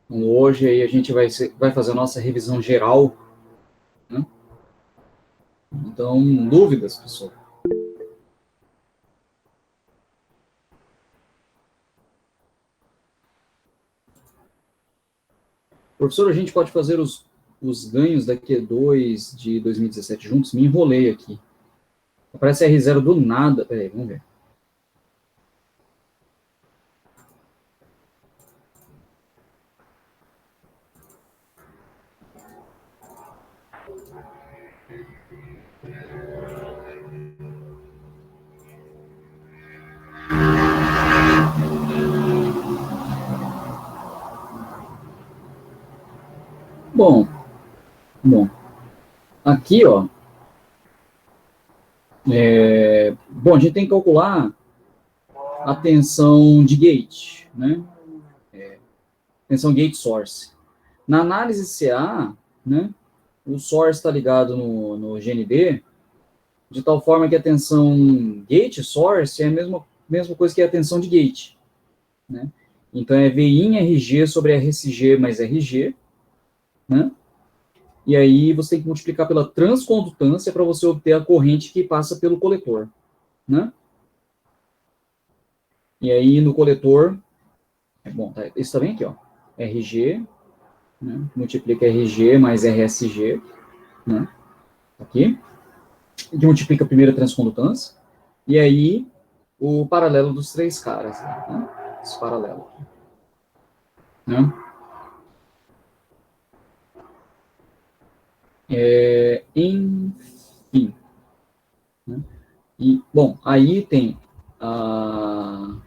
Então, hoje aí a gente vai fazer a nossa revisão geral, né? Então, dúvidas, pessoal? Professor, a gente pode fazer os ganhos da Q2 de 2017 juntos? Me enrolei aqui. Aparece R0 do nada. Peraí, vamos ver. Bom, bom. Aqui, ó. Bom, a gente tem que calcular a tensão de gate, né? Tensão gate source. Na análise CA, né? O source está ligado no GND, de tal forma que a tensão gate source é a mesma coisa que a tensão de gate, né? Então é V in RG sobre RSG mais RG, né? E aí você tem que multiplicar pela transcondutância para você obter a corrente que passa pelo coletor, né? E aí no coletor, bom, tá, isso também aqui, ó, RG, né? Multiplica RG mais RSG, né? Aqui, que multiplica a primeira transcondutância, e aí o paralelo dos três caras, né? Esse paralelo, né? Enfim, né? E, bom, aí tem a...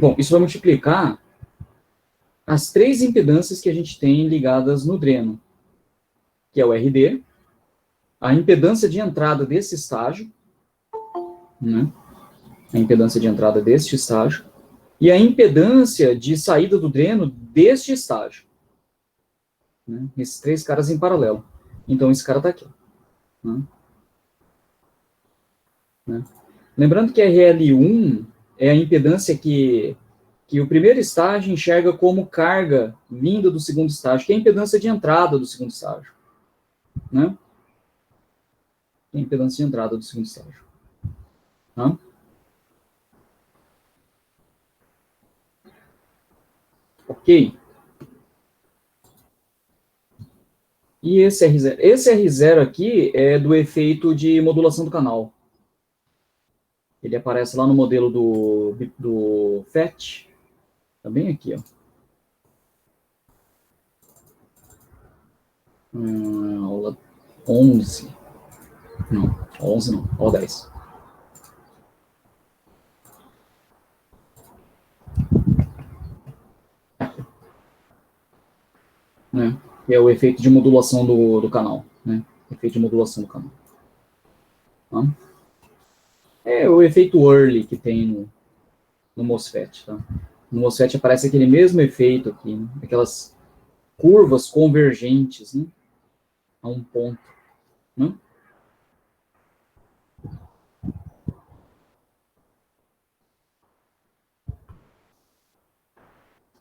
bom, isso vai multiplicar as três impedâncias que a gente tem ligadas no dreno, que é o RD, a impedância de entrada desse estágio, né? A impedância de entrada deste estágio, e a impedância de saída do dreno deste estágio. Né? Esses três caras em paralelo. Então, esse cara está aqui. Né? Né? Lembrando que RL1 é a impedância que o primeiro estágio enxerga como carga vinda do segundo estágio, que é a impedância de entrada do segundo estágio. Né? Que é a impedância de entrada do segundo estágio. Tá? Ok. E esse R0? Esse R0 aqui é do efeito de modulação do canal. Ele aparece lá no modelo do FET. Tá bem aqui, ó. Aula 11. Não, 11 não, aula 10. Né? Que é o efeito de modulação do canal. Né? Efeito de modulação do canal. Tá? É o efeito Early que tem no MOSFET. Tá? No MOSFET aparece aquele mesmo efeito aqui, né? Aquelas curvas convergentes, né? A um ponto. Né?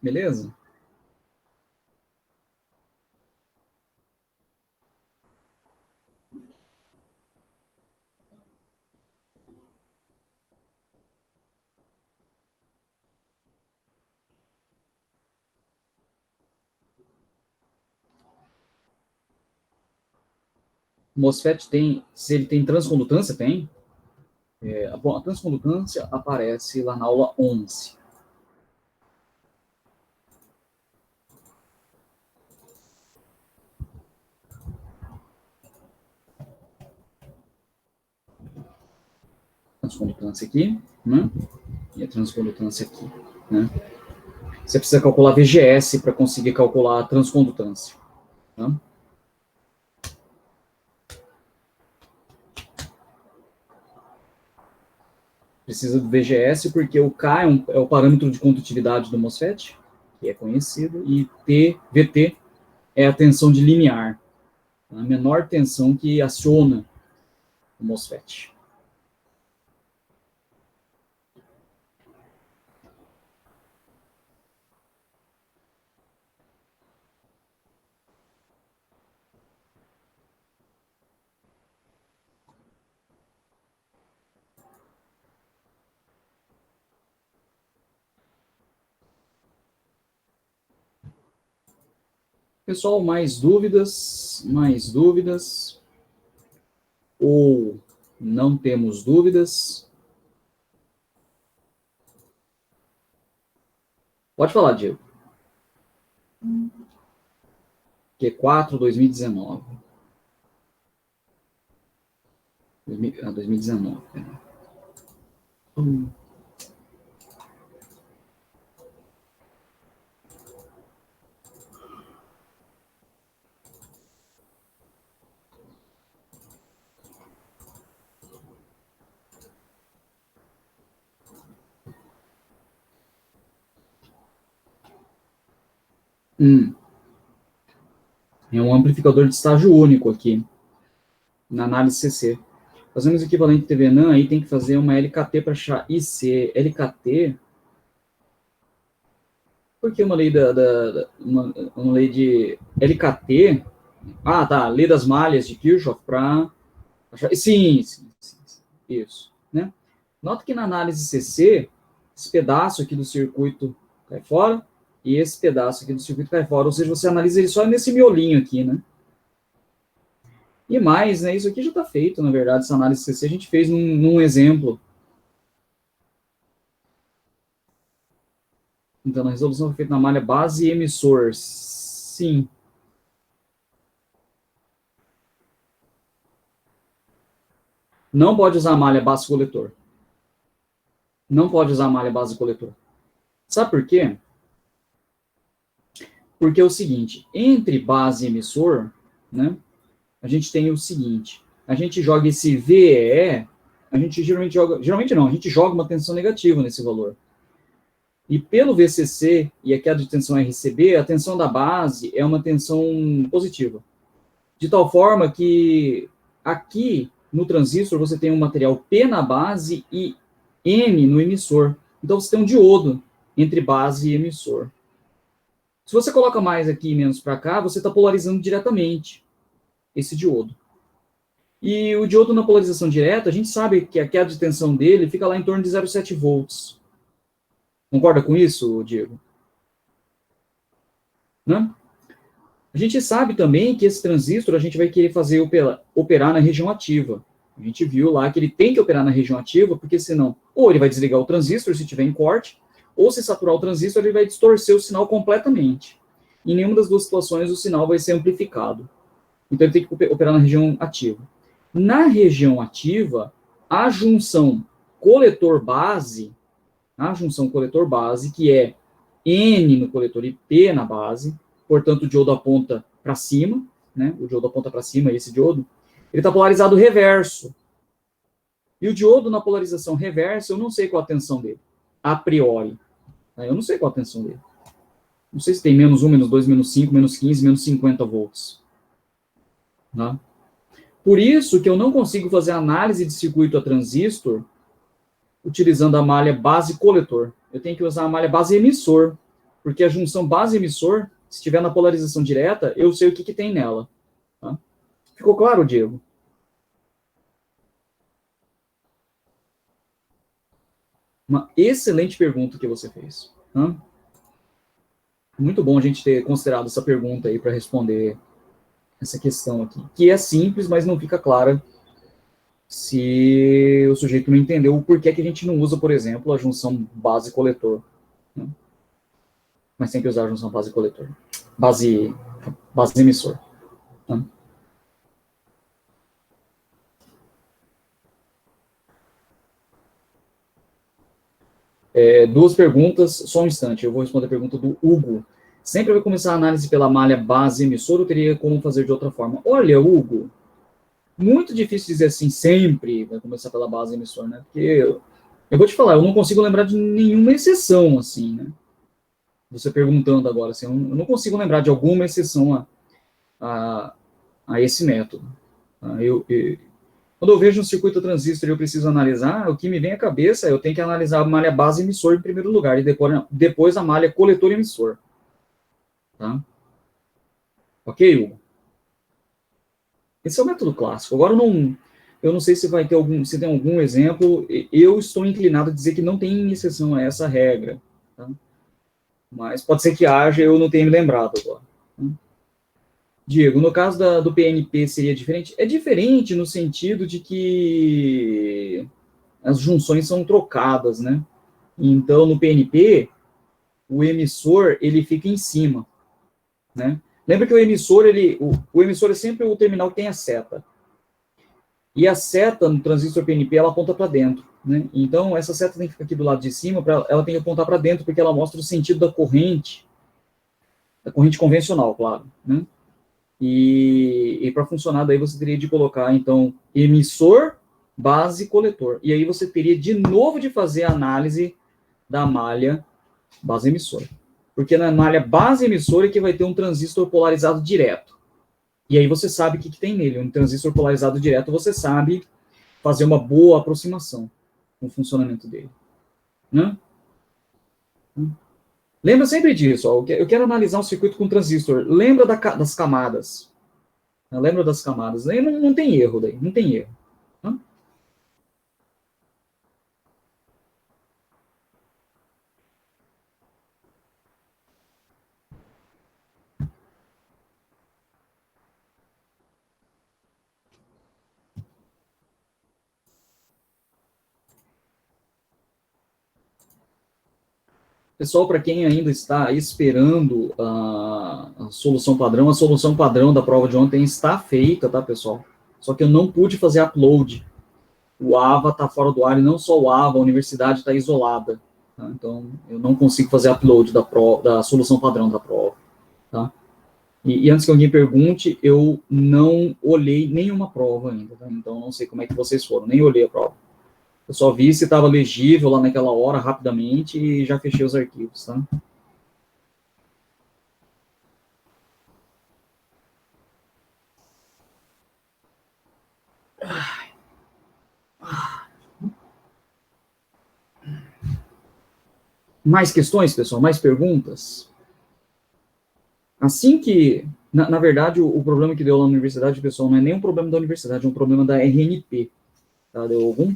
Beleza? O MOSFET tem, se ele tem transcondutância, tem. Bom, a transcondutância aparece lá na aula 11. Transcondutância aqui, né? E a transcondutância aqui, né? Você precisa calcular VGS para conseguir calcular a transcondutância. Tá? Precisa do VGS porque o K é o parâmetro de condutividade do MOSFET, que é conhecido, e VT é a tensão de limiar, a menor tensão que aciona o MOSFET. Pessoal, mais dúvidas? Mais dúvidas? Ou não temos dúvidas? Pode falar, Diego. Q4 2019. 2019. É um amplificador de estágio único aqui, na análise CC. Fazemos equivalente TVNAM, aí tem que fazer uma LKT para achar IC. LKT, porque uma lei uma lei de LKT, tá, lei das malhas de Kirchhoff para achar, sim, isso, né? Nota que na análise CC, esse pedaço aqui do circuito cai fora, e esse pedaço aqui do circuito cai fora, ou seja, você analisa ele só nesse miolinho aqui, né? E mais, né, isso aqui já está feito, na verdade, essa análise CC a gente fez num exemplo. Então, a resolução foi feita na malha base e emissor. Sim. Não pode usar a malha base coletor. Não pode usar a malha base coletor. Sabe por quê? Porque é o seguinte, entre base e emissor, né, a gente tem o seguinte, a gente joga esse VEE, a gente geralmente não, a gente joga uma tensão negativa nesse valor. E pelo VCC e a queda de tensão RCB, a tensão da base é uma tensão positiva. De tal forma que aqui no transistor você tem um material P na base e N no emissor. Então você tem um diodo entre base e emissor. Se você coloca mais aqui e menos para cá, você está polarizando diretamente esse diodo. E o diodo na polarização direta, a gente sabe que a queda de tensão dele fica lá em torno de 0,7 volts. Concorda com isso, Diego? Né? A gente sabe também que esse transistor a gente vai querer fazer operar na região ativa. A gente viu lá que ele tem que operar na região ativa, porque senão, ou ele vai desligar o transistor se tiver em corte, ou se saturar o transistor, ele vai distorcer o sinal completamente. Em nenhuma das duas situações o sinal vai ser amplificado. Então ele tem que operar na região ativa. Na região ativa, a junção coletor-base, que é N no coletor e P na base, portanto o diodo aponta para cima, né? O diodo aponta para cima, esse diodo, ele está polarizado reverso. E o diodo na polarização reversa, eu não sei qual a tensão dele, a priori. Eu não sei qual a tensão dele. Não sei se tem menos 1, menos 2, menos 5, menos 15, menos 50 volts. Tá? Por isso que eu não consigo fazer análise de circuito a transistor utilizando a malha base coletor. Eu tenho que usar a malha base emissor, porque a junção base emissor, se estiver na polarização direta, eu sei o que tem nela. Tá? Ficou claro, Diego? Uma excelente pergunta que você fez. Tá? Muito bom a gente ter considerado essa pergunta aí para responder essa questão aqui, que é simples, mas não fica clara se o sujeito não entendeu o porquê que a gente não usa, por exemplo, a junção base-coletor. Né? Mas tem que usar a junção base-coletor. Base-emissor. Tá? Duas perguntas, só um instante, eu vou responder a pergunta do Hugo. Sempre vai começar a análise pela malha base-emissor ou teria como fazer de outra forma? Olha, Hugo, muito difícil dizer assim, sempre vai começar pela base-emissor, né? Porque eu vou te falar, eu não consigo lembrar de nenhuma exceção, assim, né? Você perguntando agora, assim, eu não consigo lembrar de alguma exceção a esse método. Tá? Quando eu vejo um circuito transistor e eu preciso analisar, o que me vem à cabeça é eu tenho que analisar a malha base emissor em primeiro lugar, e depois a malha coletor emissor. Tá? Ok, Hugo? Esse é o método clássico. Agora, eu não sei se vai ter se tem algum exemplo. Eu estou inclinado a dizer que não tem exceção a essa regra. Tá? Mas pode ser que haja, eu não tenha me lembrado agora. Tá? Diego, no caso do PNP seria diferente? É diferente no sentido de que as junções são trocadas, né? Então, no PNP, o emissor, ele fica em cima, né? Lembra que o emissor, o emissor é sempre o terminal que tem a seta. E a seta no transistor PNP, ela aponta para dentro, né? Então, essa seta tem que ficar aqui do lado de cima, ela tem que apontar para dentro, porque ela mostra o sentido da corrente convencional, claro, né? E para funcionar, daí você teria de colocar, então, emissor, base, coletor. E aí você teria de novo de fazer a análise da malha base emissora. Porque na malha base emissora é que vai ter um transistor polarizado direto. E aí você sabe o que tem nele. Um transistor polarizado direto, você sabe fazer uma boa aproximação com o funcionamento dele. Né? Lembra sempre disso. Ó, eu quero analisar um circuito com transistor. Lembra das camadas. Lembra das camadas. Aí não tem erro daí. Não tem erro. Né? Pessoal, para quem ainda está esperando a solução padrão da prova de ontem está feita, tá, pessoal? Só que eu não pude fazer upload. O AVA está fora do ar, e não só o AVA, a universidade está isolada. Tá? Então, eu não consigo fazer upload da solução padrão da prova. Tá? E antes que alguém pergunte, eu não olhei nenhuma prova ainda. Tá? Então, não sei como é que vocês foram, nem olhei a prova. Eu só vi se estava legível lá naquela hora, rapidamente, e já fechei os arquivos. Tá? Mais questões, pessoal? Mais perguntas? Assim que, na verdade, o problema que deu lá na universidade, pessoal, não é nem um problema da universidade, é um problema da RNP. Tá? Deu algum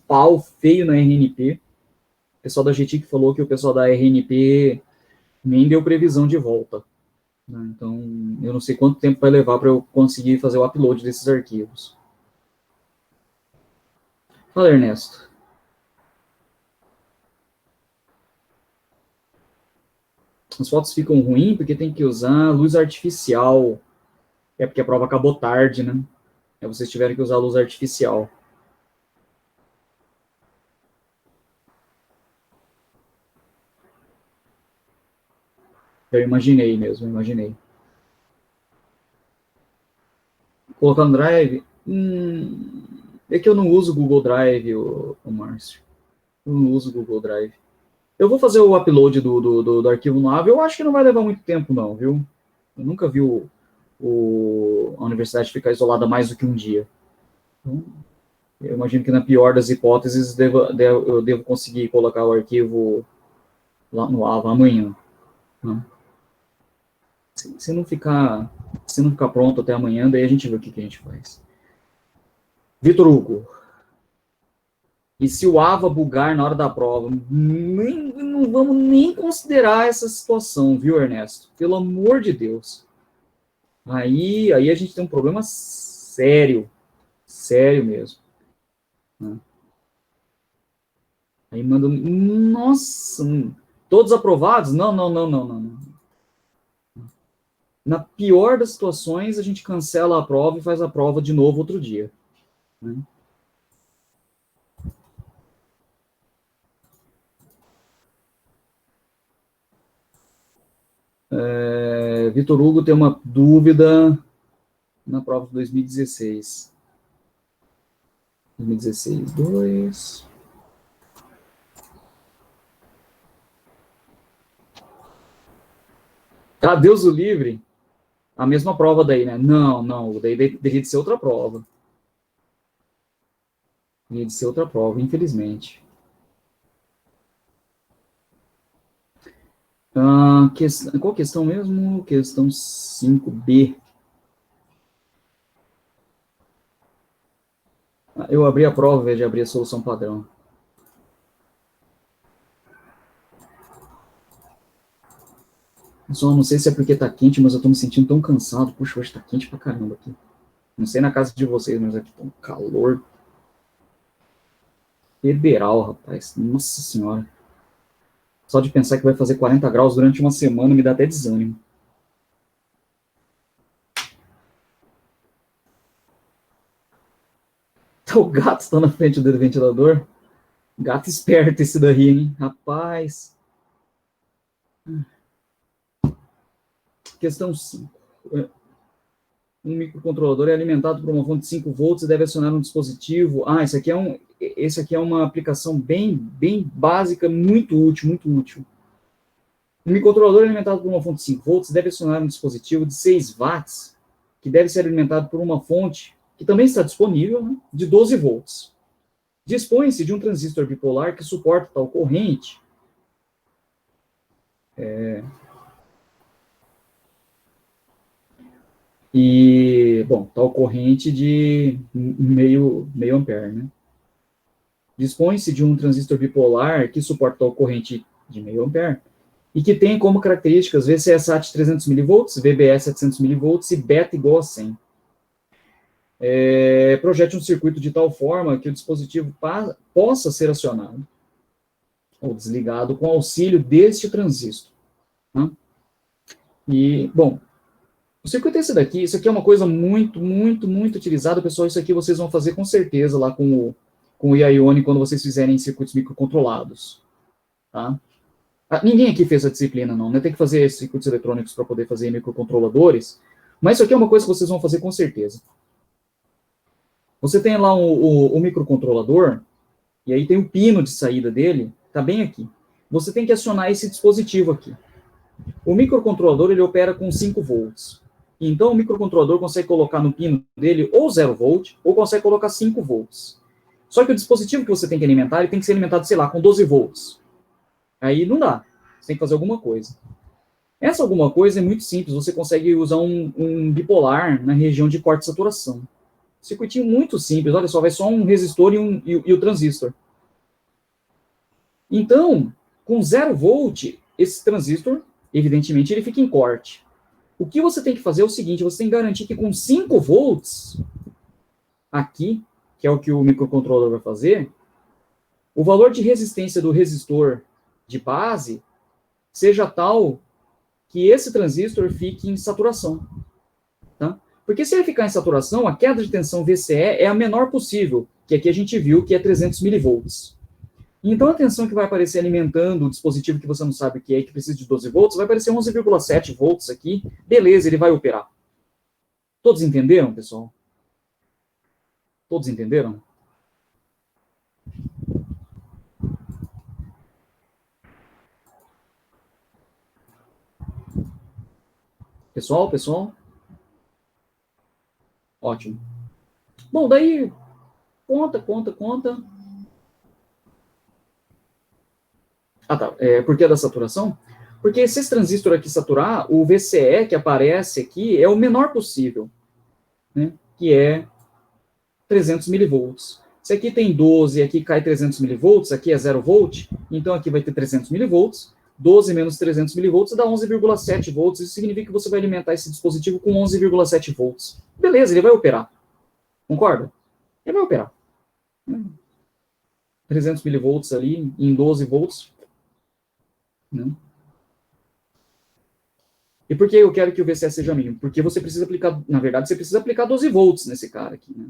pau feio na RNP. O pessoal da GTIC falou que o pessoal da RNP nem deu previsão de volta. Né? Então, eu não sei quanto tempo vai levar para eu conseguir fazer o upload desses arquivos. Fala, Ernesto. As fotos ficam ruins porque tem que usar luz artificial. É porque a prova acabou tarde, né? É vocês tiveram que usar luz artificial. Eu imaginei mesmo, imaginei. Colocar no Drive? É que eu não uso o Google Drive, o Márcio. Eu não uso o Google Drive. Eu vou fazer o upload do arquivo no AVE. Eu acho que não vai levar muito tempo, não, viu? Eu nunca vi a universidade ficar isolada mais do que um dia. Então, eu imagino que, na pior das hipóteses, eu devo conseguir colocar o arquivo lá no AVA amanhã. Né? Se não ficar, se não ficar pronto até amanhã, daí a gente vê o que a gente faz. Vitor Hugo. E se o AVA bugar na hora da prova? Não vamos nem considerar essa situação, viu, Ernesto? Pelo amor de Deus. Aí a gente tem um problema sério. Sério mesmo. Né? Aí manda. Nossa! Todos aprovados? Não, não, não, não, não. Na pior das situações, a gente cancela a prova e faz a prova de novo outro dia. Né? Vitor Hugo tem uma dúvida na prova de 2016. 2016, 2. Ah, Deus o livre. A mesma prova daí, né? Não, não. Daí deveria de ser outra prova. Deveria de ser outra prova, infelizmente. Qual questão mesmo? Questão 5B. Eu abri a prova ao invés de abrir a solução padrão. Só não sei se é porque tá quente, mas eu tô me sentindo tão cansado. Puxa, hoje tá quente pra caramba aqui. Não sei na casa de vocês, mas aqui tá um calor federal, rapaz. Nossa senhora. Só de pensar que vai fazer 40 graus durante uma semana me dá até desânimo. O gato está na frente do ventilador. Gato esperto esse daí, hein? Rapaz. Questão 5. Um microcontrolador é alimentado por uma fonte de 5 volts e deve acionar um dispositivo. Esse aqui é uma aplicação bem básica, muito útil, muito útil. Um microcontrolador é alimentado por uma fonte de 5 volts e deve acionar um dispositivo de 6 watts, que deve ser alimentado por uma fonte que também está disponível, né, de 12 volts. Dispõe-se de um transistor bipolar que suporta tal corrente. Tal corrente de meio ampere, né? Dispõe-se de um transistor bipolar que suporta tal corrente de meio ampere e que tem como características VCSAT 300 mV, VBS 700 mV e beta igual a 100. Projete um circuito de tal forma que o dispositivo possa ser acionado ou desligado com auxílio deste transistor. Né? O circuito é esse daqui. Isso aqui é uma coisa muito utilizada, pessoal. Isso aqui vocês vão fazer com certeza lá com o IAIONE quando vocês fizerem circuitos microcontrolados. Tá? Ninguém aqui fez a disciplina, não. Tem que fazer circuitos eletrônicos para poder fazer microcontroladores. Mas isso aqui é uma coisa que vocês vão fazer com certeza. Você tem lá o microcontrolador, e aí tem o pino de saída dele, tá bem aqui. Você tem que acionar esse dispositivo aqui. O microcontrolador, ele opera com 5 volts. Então, o microcontrolador consegue colocar no pino dele ou 0 volt, ou consegue colocar 5 volts. Só que o dispositivo que você tem que alimentar, ele tem que ser alimentado, sei lá, com 12 volts. Aí não dá. Você tem que fazer alguma coisa. Essa alguma coisa é muito simples. Você consegue usar um bipolar na região de corte de saturação. Circuitinho muito simples. Olha só, vai só um resistor e o transistor. Então, com 0 volt, esse transistor, evidentemente, ele fica em corte. O que você tem que fazer é o seguinte, você tem que garantir que com 5 volts, aqui, que é o que o microcontrolador vai fazer, o valor de resistência do resistor de base seja tal que esse transistor fique em saturação. Tá? Porque se ele ficar em saturação, a queda de tensão VCE é a menor possível, que aqui a gente viu que é 300 milivolts. Então, a tensão que vai aparecer alimentando o dispositivo que você não sabe o que é, que precisa de 12 volts, vai aparecer 11,7 volts aqui. Beleza, ele vai operar. Todos entenderam, pessoal? Todos entenderam? Pessoal? Ótimo. Bom, daí, conta. Tá. Por que da saturação? Porque se esse transistor aqui saturar, o VCE que aparece aqui é o menor possível, né? Que é 300 milivolts. Se aqui tem 12 e aqui cai 300 milivolts, aqui é 0 volt, então aqui vai ter 300 milivolts, 12 menos 300 milivolts dá 11,7 volts, isso significa que você vai alimentar esse dispositivo com 11,7 volts. Beleza, ele vai operar. Concorda? Ele vai operar. 300 milivolts ali em 12 volts. Né? E por que eu quero que o VCE seja mínimo? Porque você precisa aplicar, na verdade, você precisa aplicar 12 volts nesse cara aqui. Né?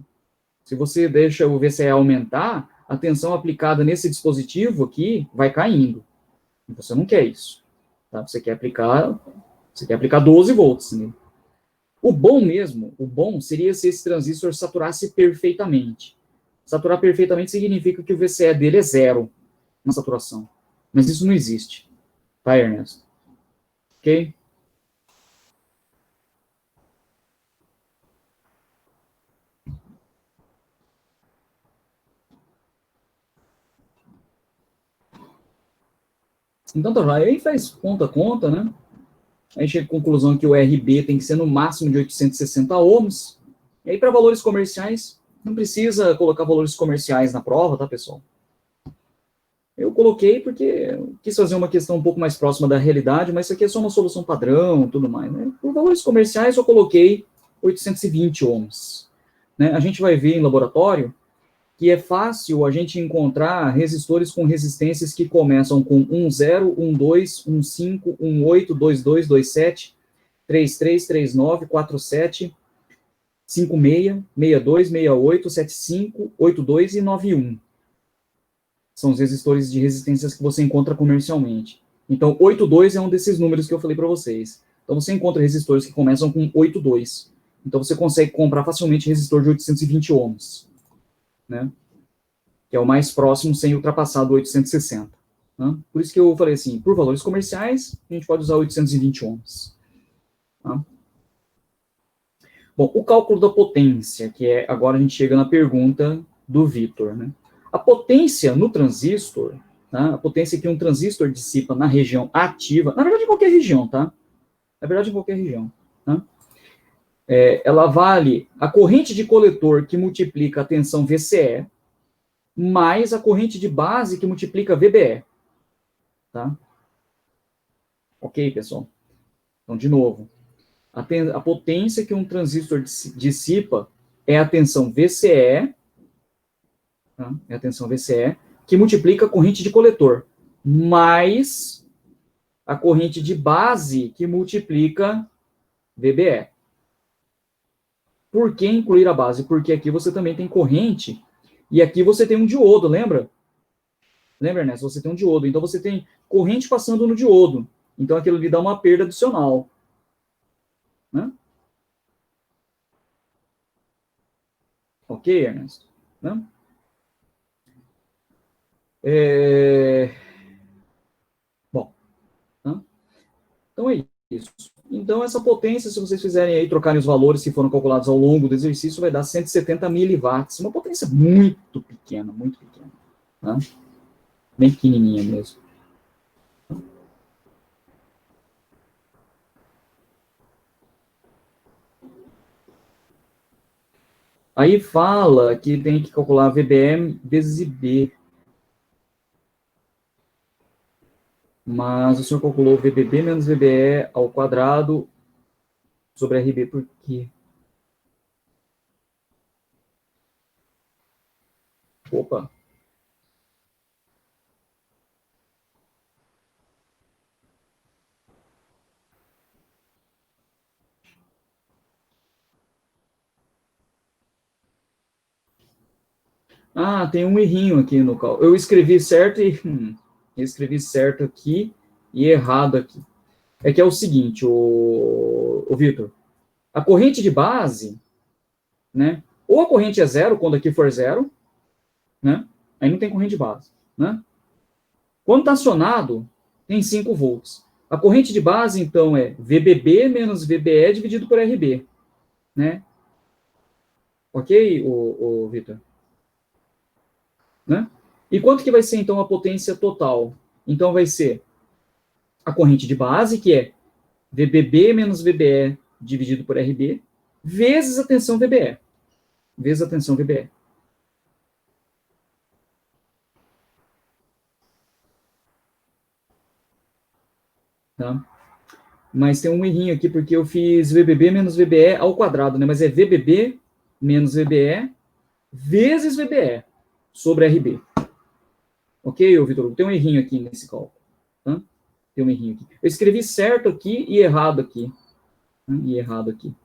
Se você deixa o VCE aumentar, a tensão aplicada nesse dispositivo aqui vai caindo. E você não quer isso. Tá? Você quer aplicar 12 volts. Né? O bom seria se esse transistor saturasse perfeitamente. Saturar perfeitamente significa que o VCE dele é 0 na saturação. Mas isso não existe. Tá, Ernesto? Ok? Então tá, aí faz conta, né? Aí chega à conclusão que o RB tem que ser no máximo de 860 ohms. E aí, para valores comerciais, não precisa colocar valores comerciais na prova, tá, pessoal? Eu coloquei porque quis fazer uma questão um pouco mais próxima da realidade, mas isso aqui é só uma solução padrão, tudo mais, né? Por valores comerciais, eu coloquei 820 ohms. Né? A gente vai ver em laboratório que é fácil a gente encontrar resistores com resistências que começam com 10, 12, 15, 18, 22, 27, 33, 39, 47, 56, 62, 68, 75, 82 e 91. São os resistores de resistências que você encontra comercialmente. Então, 82 é um desses números que eu falei para vocês. Então, você encontra resistores que começam com 82. Então, você consegue comprar facilmente resistor de 820 ohms, né? Que é o mais próximo sem ultrapassar do 860. Né? Por isso que eu falei assim, por valores comerciais, a gente pode usar 820 ohms. Tá? Bom, o cálculo da potência, que é, agora a gente chega na pergunta do Vitor, né? A potência no transistor, tá? A potência que um transistor dissipa na região ativa, na verdade em qualquer região, tá? Na verdade em qualquer região, tá? Ela vale a corrente de coletor que multiplica a tensão VCE mais a corrente de base que multiplica VBE, tá? Ok, pessoal? Então, de novo, a potência que um transistor dissipa é a tensão VCE, tá? É a tensão VCE, que multiplica a corrente de coletor, mais a corrente de base, que multiplica VBE. Por que incluir a base? Porque aqui você também tem corrente, e aqui você tem um diodo, lembra? Lembra, Ernesto? Você tem um diodo, então você tem corrente passando no diodo. Então aquilo lhe dá uma perda adicional. Né? Ok, Ernesto? Né? Bom, né? Então é isso. Então, essa potência, se vocês fizerem aí, trocarem os valores que foram calculados ao longo do exercício, vai dar 170 miliwatts. Uma potência muito pequena, muito pequena. Né? Bem pequenininha mesmo. Aí fala que tem que calcular VBE vezes IB. Mas o senhor calculou VBB menos VBE ao quadrado sobre RB por quê? Opa. Ah, tem um errinho aqui no cálculo. Eu escrevi certo e... eu escrevi certo aqui e errado aqui. É que é o seguinte, o Vitor. A corrente de base, né? Ou a corrente é zero, quando aqui for zero, né? Aí não tem corrente de base, né? Quando está acionado, tem 5 volts. A corrente de base, então, é VBB menos VBE dividido por RB, né? Ok, o Vitor? Né? E quanto que vai ser, então, a potência total? Então, vai ser a corrente de base, que é VBB menos VBE dividido por RB, vezes a tensão VBE. Vezes a tensão VBE. Tá? Mas tem um errinho aqui, porque eu fiz VBB menos VBE ao quadrado, né? Mas é VBB menos VBE vezes VBE sobre RB. Ok, Vitor? Tem um errinho aqui nesse cálculo. Tá? Tem um errinho aqui. Eu escrevi certo aqui e errado aqui. Tá? E errado aqui.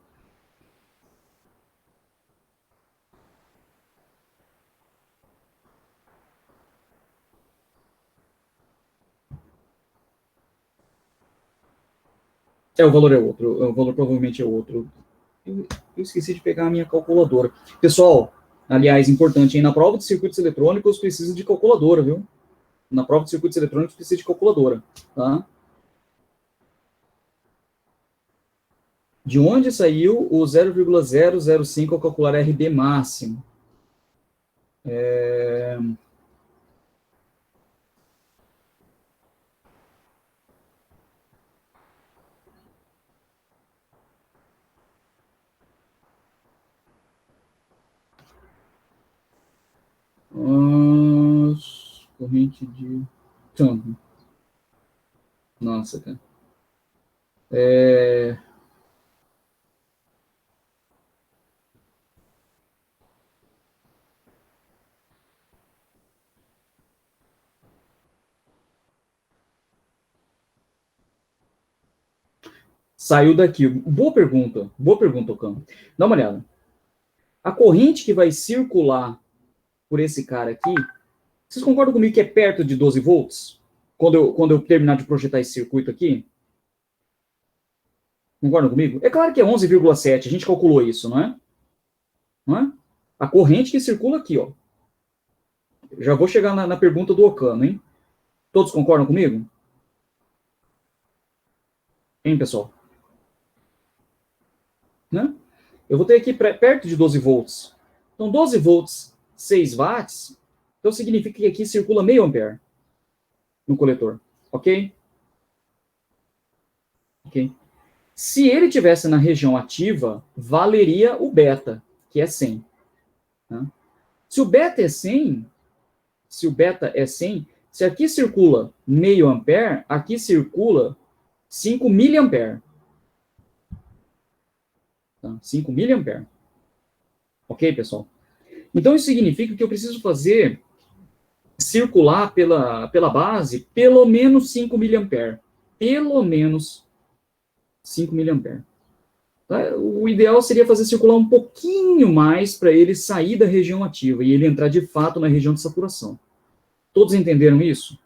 O valor é outro. O valor provavelmente é outro. Eu esqueci de pegar a minha calculadora. Pessoal, aliás, importante, hein? Na prova de circuitos eletrônicos precisa de calculadora, viu? Na prova de circuitos eletrônicos precisa de calculadora, tá? De onde saiu o 0,005 ao calcular RB máximo? É... corrente de... Nossa, cara. Saiu daqui. Boa pergunta, Ocam. Dá uma olhada. A corrente que vai circular por esse cara aqui, vocês concordam comigo que é perto de 12 volts? Quando eu terminar de projetar esse circuito aqui? Concordam comigo? É claro que é 11,7, a gente calculou isso, não é? Não é? A corrente que circula aqui, ó. Já vou chegar na pergunta do Ocano, hein? Todos concordam comigo? Hein, pessoal? Né? Eu vou ter aqui perto de 12 volts. Então, 12 volts, 6 watts, então significa que aqui circula meio ampere no coletor, ok? Ok. Se ele tivesse na região ativa, valeria o beta, que é 100. Né? Se o beta é 100, se aqui circula meio ampere, aqui circula 5 miliampere. Tá? 5 miliampere. Ok, pessoal? Então, isso significa que eu preciso fazer circular pela base pelo menos 5 miliampere. Pelo menos 5 miliampere. Tá? O ideal seria fazer circular um pouquinho mais para ele sair da região ativa e ele entrar de fato na região de saturação. Todos entenderam isso?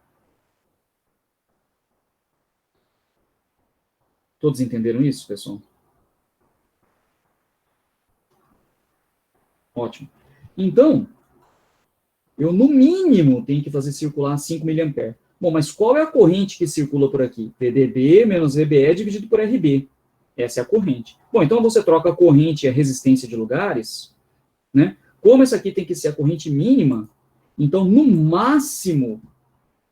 Todos entenderam isso, pessoal? Ótimo. Então, eu no mínimo tenho que fazer circular 5 miliampere. Bom, mas qual é a corrente que circula por aqui? VDB menos VBE dividido por RB. Essa é a corrente. Bom, então você troca a corrente e a resistência de lugares, né? Como essa aqui tem que ser a corrente mínima, então, no máximo,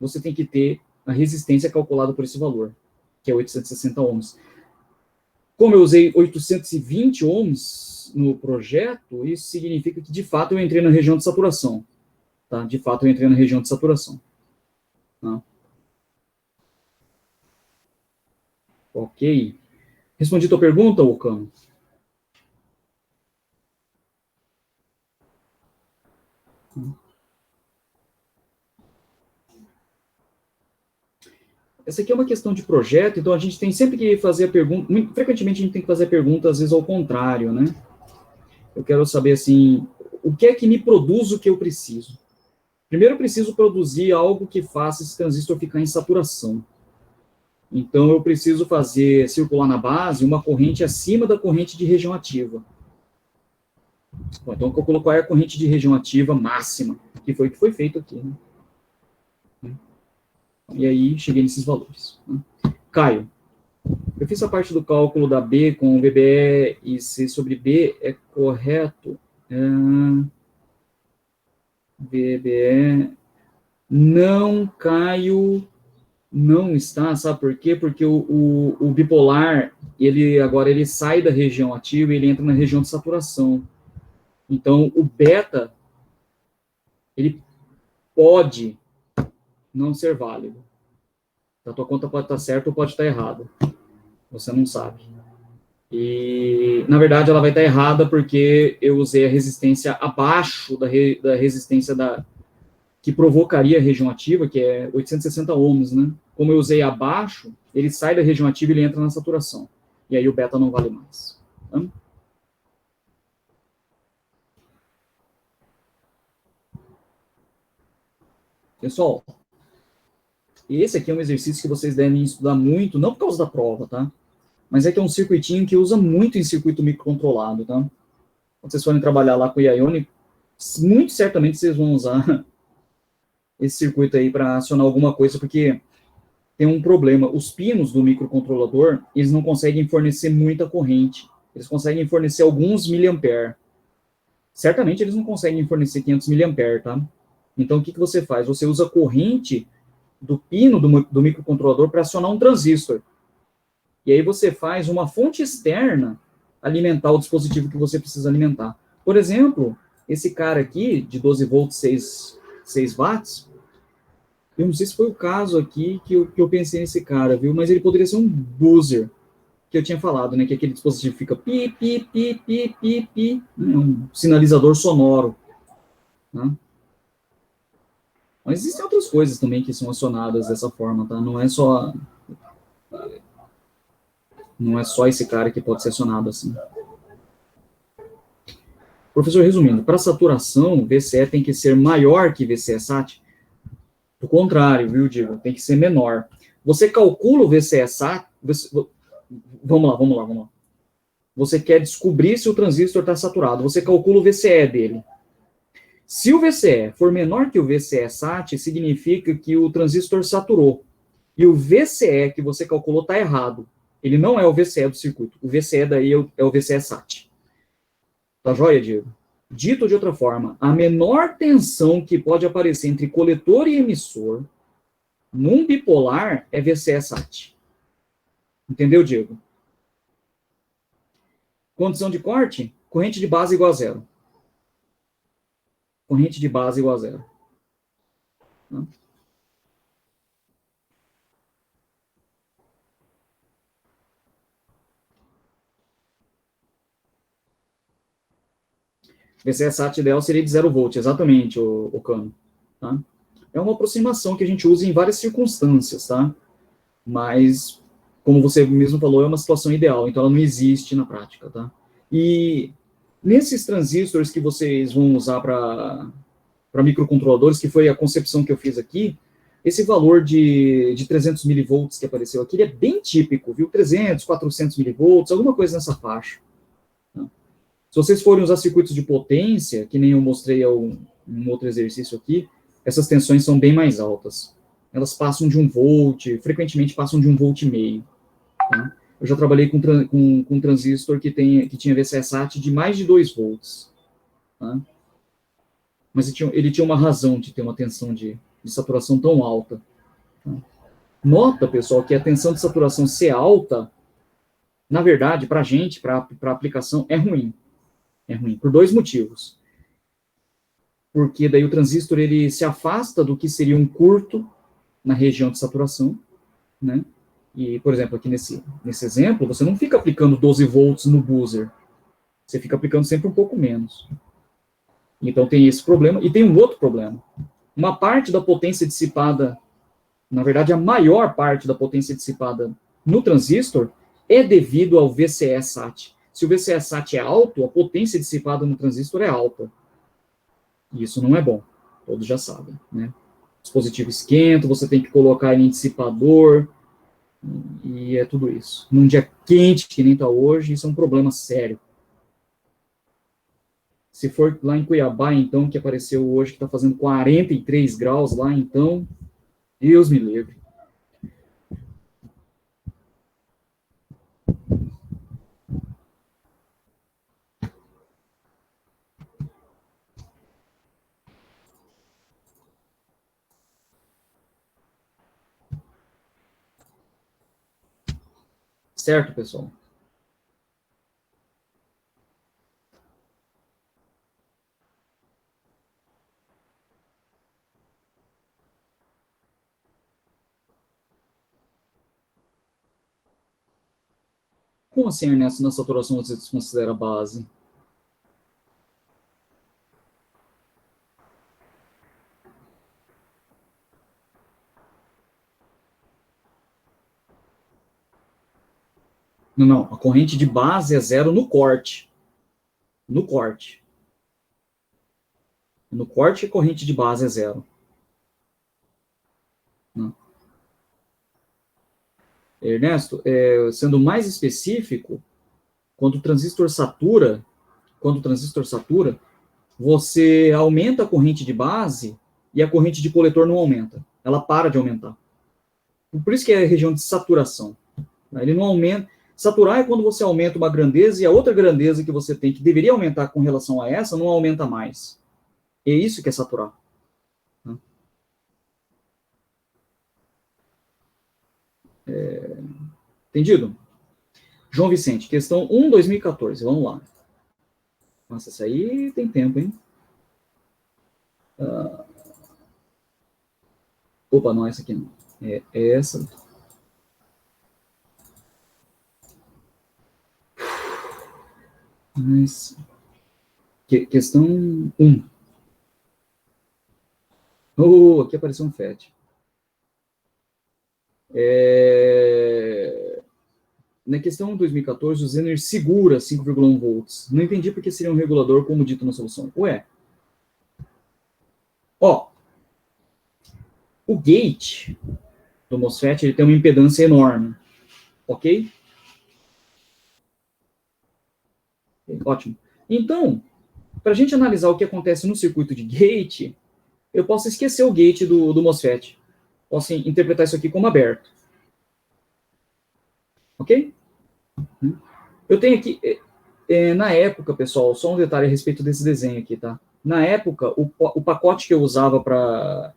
você tem que ter a resistência calculada por esse valor, que é 860 ohms. Como eu usei 820 ohms no projeto, isso significa que, de fato, eu entrei na região de saturação. Tá? De fato, eu entrei na região de saturação. Tá? Ok. Respondi a tua pergunta, Ocano? Essa aqui é uma questão de projeto, então a gente tem sempre que fazer a pergunta, muito frequentemente a gente tem que fazer a pergunta, às vezes, ao contrário, né? Eu quero saber, assim, o que é que me produz o que eu preciso? Primeiro, eu preciso produzir algo que faça esse transistor ficar em saturação. Então, eu preciso fazer circular na base uma corrente acima da corrente de região ativa. Bom, então, eu calculo qual é a corrente de região ativa máxima, que foi o que foi feito aqui. Né? E aí, cheguei nesses valores. Né? Caio, eu fiz a parte do cálculo da B com VBE e C sobre B, é correto? VBE... Não, Caio, não está, sabe por quê? Porque o bipolar, ele sai da região ativa e ele entra na região de saturação. Então, o beta, ele pode não ser válido. A tua conta pode estar certa ou pode estar errada. Você não sabe. E, na verdade, ela vai estar errada porque eu usei a resistência abaixo da resistência que provocaria a região ativa, que é 860 ohms, né? Como eu usei abaixo, ele sai da região ativa e ele entra na saturação. E aí o beta não vale mais. Tá? Pessoal, esse aqui é um exercício que vocês devem estudar muito, não por causa da prova, tá? Mas é que é um circuitinho que usa muito em circuito microcontrolado, tá? Quando vocês forem trabalhar lá com o Ionic, muito certamente vocês vão usar esse circuito aí para acionar alguma coisa, porque tem um problema. Os pinos do microcontrolador, eles não conseguem fornecer muita corrente. Eles conseguem fornecer alguns miliampere. Certamente eles não conseguem fornecer 500 miliampere, tá? Então, o que você faz? Você usa a corrente do pino do microcontrolador para acionar um transistor. E aí você faz uma fonte externa alimentar o dispositivo que você precisa alimentar. Por exemplo, esse cara aqui, de 12 volts, 6 watts, Eu não sei se foi o caso aqui que eu pensei nesse cara, viu? Mas ele poderia ser um buzzer, que eu tinha falado, né? Que aquele dispositivo fica pi, pi, pi, pi, pi, pi, né? Um sinalizador sonoro, né? Mas existem outras coisas também que são acionadas dessa forma, tá? Não é só esse cara que pode ser acionado assim. Professor, resumindo, para saturação, VCE tem que ser maior que VCE-SAT? Do contrário, viu, Diego? Tem que ser menor. Você calcula o VCE-SAT... Vamos lá. Você quer descobrir se o transistor está saturado. Você calcula o VCE dele. Se o VCE for menor que o VCE-SAT, significa que o transistor saturou. E o VCE que você calculou está errado. Ele não é o VCE do circuito. O VCE daí é o VCE-SAT. Tá joia, Diego? Dito de outra forma, a menor tensão que pode aparecer entre coletor e emissor num bipolar é VCE-SAT. Entendeu, Diego? Condição de corte, corrente de base igual a zero. Corrente de base igual a zero. Tá? VCE-SAT ideal seria de 0 volt, exatamente, o Cano. Tá? É uma aproximação que a gente usa em várias circunstâncias, tá? Mas, como você mesmo falou, é uma situação ideal, então ela não existe na prática, tá? E nesses transistores que vocês vão usar para microcontroladores, que foi a concepção que eu fiz aqui, esse valor de 300 milivolts que apareceu aqui, ele é bem típico, viu? 300, 400 milivolts, alguma coisa nessa faixa. Tá? Se vocês forem usar circuitos de potência, que nem eu mostrei em um outro exercício aqui, essas tensões são bem mais altas. Elas passam de 1 volt, frequentemente passam de 1,5 volt. Tá? Eu já trabalhei com transistor que tinha VCSAT de mais de 2 volts. Tá? Mas ele tinha uma razão de ter uma tensão de saturação tão alta. Tá? Nota, pessoal, que a tensão de saturação ser alta, na verdade, para a gente, para a aplicação, é ruim. É ruim, por dois motivos. Porque daí o transistor ele se afasta do que seria um curto na região de saturação, né? E, por exemplo, aqui nesse exemplo, você não fica aplicando 12 volts no buzzer. Você fica aplicando sempre um pouco menos. Então tem esse problema. E tem um outro problema. Uma parte da potência dissipada, na verdade, a maior parte da potência dissipada no transistor é devido ao VCE-SAT. Se o VCE-SAT é alto, a potência dissipada no transistor é alta. E isso não é bom. Todos já sabem, né? O dispositivo esquenta, você tem que colocar ele em dissipador, e é tudo isso. Num dia quente, que nem está hoje, isso é um problema sério. Se for lá em Cuiabá, então, que apareceu hoje, que está fazendo 43 graus lá, então, Deus me livre. Certo, pessoal? Como assim, Ernesto, na saturação você desconsidera a base? Não, não. A corrente de base é zero no corte. No corte. No corte, a corrente de base é zero. Não. Ernesto, sendo mais específico, quando o transistor satura, você aumenta a corrente de base e a corrente de coletor não aumenta. Ela para de aumentar. Por isso que é a região de saturação. Ele não aumenta. Saturar é quando você aumenta uma grandeza e a outra grandeza que você tem, que deveria aumentar com relação a essa, não aumenta mais. É isso que é saturar. Entendido? João Vicente, questão 1, 2014. Vamos lá. Nossa, essa aí tem tempo, hein? Opa, não é essa aqui não. É essa. Mas, questão 1. Oh, aqui apareceu um FET. Na questão 2014, o Zener segura 5,1 volts. Não entendi porque seria um regulador como dito na solução. Ué. Ó, o gate do MOSFET ele tem uma impedância enorme. Ok? Ótimo. Então, para a gente analisar o que acontece no circuito de gate, eu posso esquecer o gate do MOSFET. Posso interpretar isso aqui como aberto. Ok? Eu tenho aqui, na época, pessoal, só um detalhe a respeito desse desenho aqui, tá? Na época, o pacote que eu usava para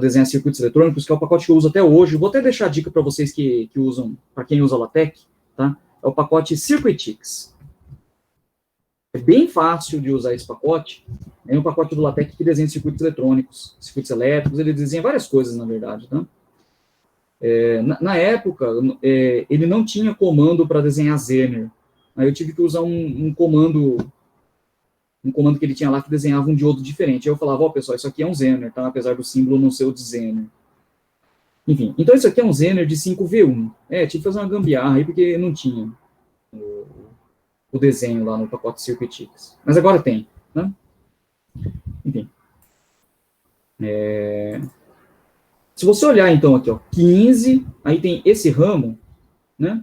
desenhar circuitos eletrônicos, que é o pacote que eu uso até hoje, vou até deixar a dica para vocês que usam, para quem usa LaTeX, tá? É o pacote Circuitix. É bem fácil de usar esse pacote. É um pacote do LaTeX que desenha circuitos eletrônicos, circuitos elétricos, ele desenha várias coisas, na verdade, tá? Na época, ele não tinha comando para desenhar Zener. Aí eu tive que usar um comando que ele tinha lá que desenhava um diodo diferente. Aí eu falava, pessoal, isso aqui é um Zener, tá? Apesar do símbolo não ser o de Zener. Enfim, então isso aqui é um Zener de 5V1. Tive que fazer uma gambiarra aí porque não tinha o desenho lá no pacote Circuitix. Mas agora tem, né? Enfim. Se você olhar então aqui, 15, aí tem esse ramo, né?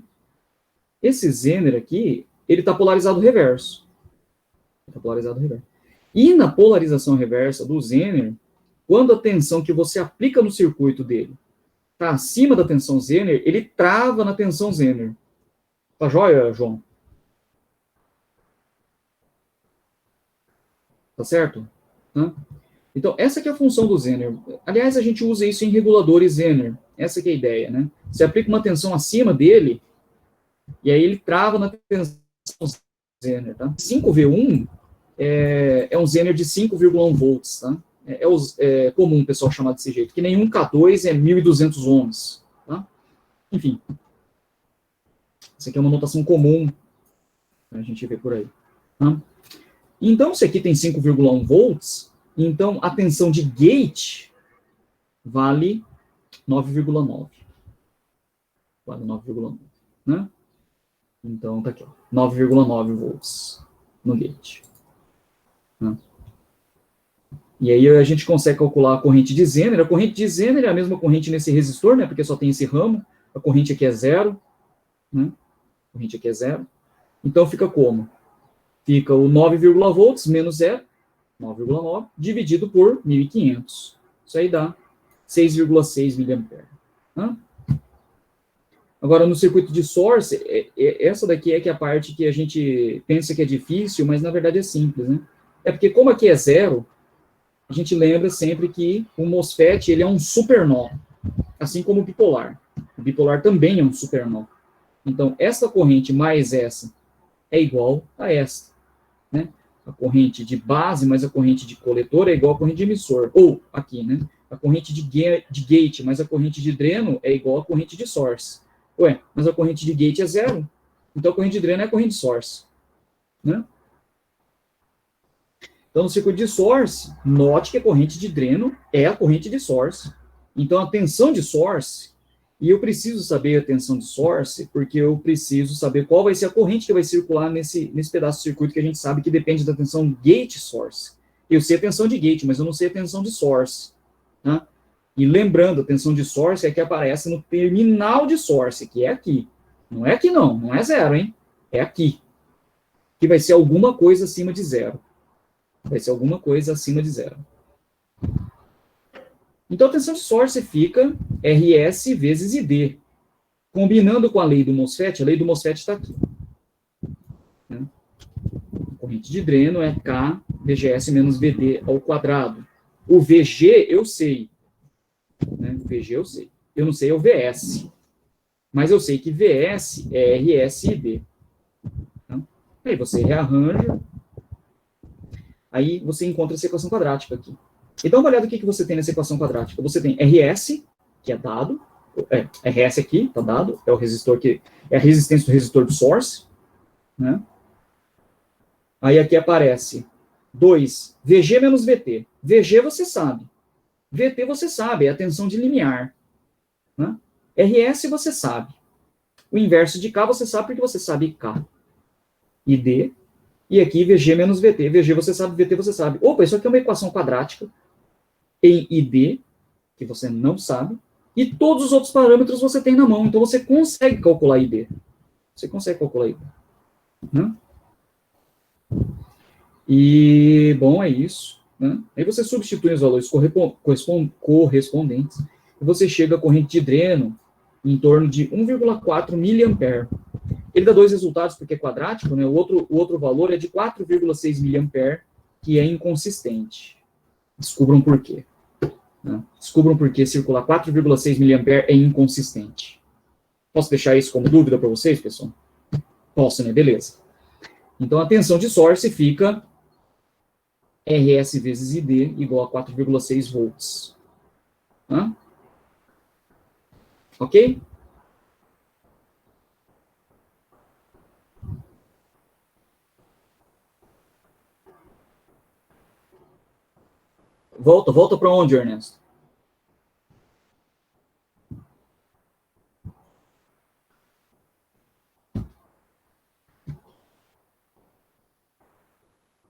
Esse Zener aqui, ele está polarizado reverso. Está polarizado reverso. E na polarização reversa do Zener, quando a tensão que você aplica no circuito dele está acima da tensão Zener, ele trava na tensão Zener. Tá joia, João? Tá certo? Tá? Então, essa que é a função do Zener. Aliás, a gente usa isso em reguladores Zener. Essa que é a ideia, né? Você aplica uma tensão acima dele, e aí ele trava na tensão Zener, tá? 5V1 é um Zener de 5,1 volts, tá? É comum o pessoal chamar desse jeito, que nenhum K2 é 1.200 ohms, tá? Enfim. Isso aqui é uma notação comum a gente vê por aí. Tá? Então, se aqui tem 5,1 volts, então a tensão de gate vale 9,9. Vale 9,9. Né? Então, tá aqui, 9,9 volts no gate. Né? E aí a gente consegue calcular a corrente de Zener. A corrente de Zener é a mesma corrente nesse resistor, né? Porque só tem esse ramo. A corrente aqui é zero. Né? A corrente aqui é zero. Então fica como? Fica o 9, volts menos 0, 9,9, dividido por 1.500. Isso aí dá 6,6 mA. Né? Agora, no circuito de source, essa daqui é que é a parte que a gente pensa que é difícil, mas na verdade é simples. Né? É porque como aqui é zero, a gente lembra sempre que o MOSFET ele é um supernó, assim como o bipolar. O bipolar também é um supernó. Então, essa corrente mais essa é igual a essa. Né? A corrente de base mais a corrente de coletor é igual à corrente de emissor. Ou, aqui, né? A corrente de gate mais a corrente de dreno é igual à corrente de source. Ué, mas a corrente de gate é zero. Então, a corrente de dreno é a corrente de source. Né? Então, no circuito de source, note que a corrente de dreno é a corrente de source. Então, a tensão de source, e eu preciso saber a tensão de source, porque eu preciso saber qual vai ser a corrente que vai circular nesse pedaço do circuito que a gente sabe que depende da tensão gate source. Eu sei a tensão de gate, mas eu não sei a tensão de source. Tá? E lembrando, a tensão de source é que aparece no terminal de source, que é aqui. Não é aqui não, não é zero, hein? É aqui. Que vai ser alguma coisa acima de zero. Vai ser alguma coisa acima de zero. Então, a tensão de source fica RS vezes ID. Combinando com a lei do MOSFET, a lei do MOSFET está aqui. Né? A corrente de dreno é K VGS menos VD ao quadrado. O VG eu sei. Né? O VG eu sei. Eu não sei o VS. Mas eu sei que VS é RS e ID. Tá? Aí você rearranja. Aí você encontra essa equação quadrática aqui. E dá uma olhada no que você tem nessa equação quadrática. Você tem RS, que é dado, RS aqui, está dado, é o resistor que é a resistência do resistor do source, né? Aí aqui aparece 2, VG menos VT. VG você sabe. VT você sabe, é a tensão de limiar. Né? RS você sabe. O inverso de K você sabe porque você sabe K e D. E aqui VG menos VT. VG você sabe, VT você sabe. Opa, isso aqui é uma equação quadrática em ID, que você não sabe. E todos os outros parâmetros você tem na mão. Então você consegue calcular ID. Você consegue calcular ID. Né? E, bom, é isso. Né? Aí você substitui os valores correspondentes e você chega à corrente de dreno em torno de 1,4 mA. Ele dá dois resultados porque é quadrático, né? O outro valor é de 4,6 mA, que é inconsistente. Descubram por quê. Né? Descubram por que circular 4,6 mA é inconsistente. Posso deixar isso como dúvida para vocês, pessoal? Posso, né? Beleza. Então, a tensão de source fica RS vezes ID igual a 4,6 volts. Hã? Ok? Volta para onde, Ernesto?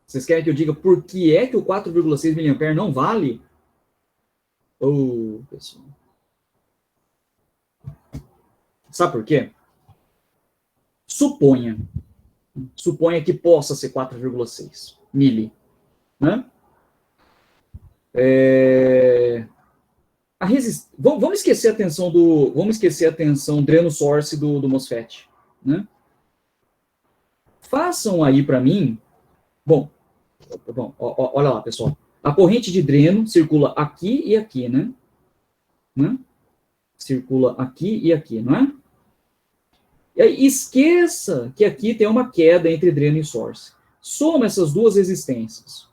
Vocês querem que eu diga por que é que o 4,6 mA não vale? Pessoal. Sabe por quê? Suponha que possa ser 4,6 mili. Né? Vamos esquecer a tensão dreno source do MOSFET. Né? Façam aí para mim. Bom, olha lá, pessoal. A corrente de dreno circula aqui e aqui, né? Circula aqui e aqui, não é? E aí, esqueça que aqui tem uma queda entre dreno e source. Soma essas duas resistências.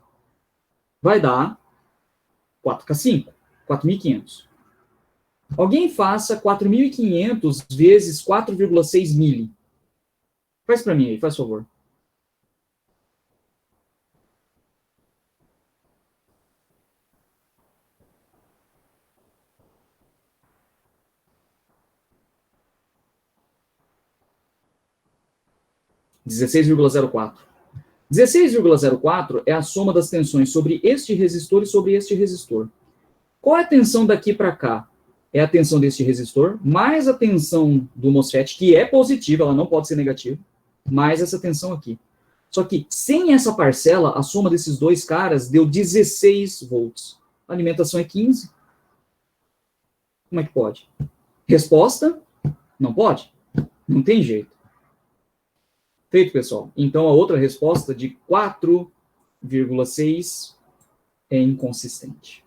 Vai dar 4K5, 4.500. Alguém faça 4.500 vezes 4,6 mili. Faz para mim aí, faz favor. (16,04). 16,04 é a soma das tensões sobre este resistor e sobre este resistor. Qual é a tensão daqui para cá? É a tensão deste resistor, mais a tensão do MOSFET, que é positiva, ela não pode ser negativa, mais essa tensão aqui. Só que, sem essa parcela, a soma desses dois caras deu 16 volts. A alimentação é 15. Como é que pode? Resposta? Não pode. Não tem jeito. Feito, pessoal. Então, a outra resposta de 4,6 é inconsistente.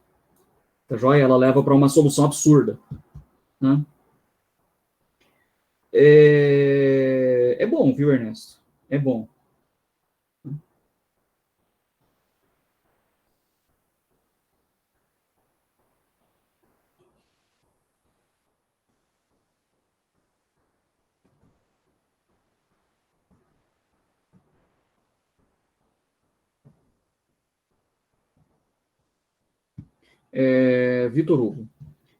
Tá joia? Ela leva para uma solução absurda. Né? É bom, viu, Ernesto? É bom. Vitor Hugo,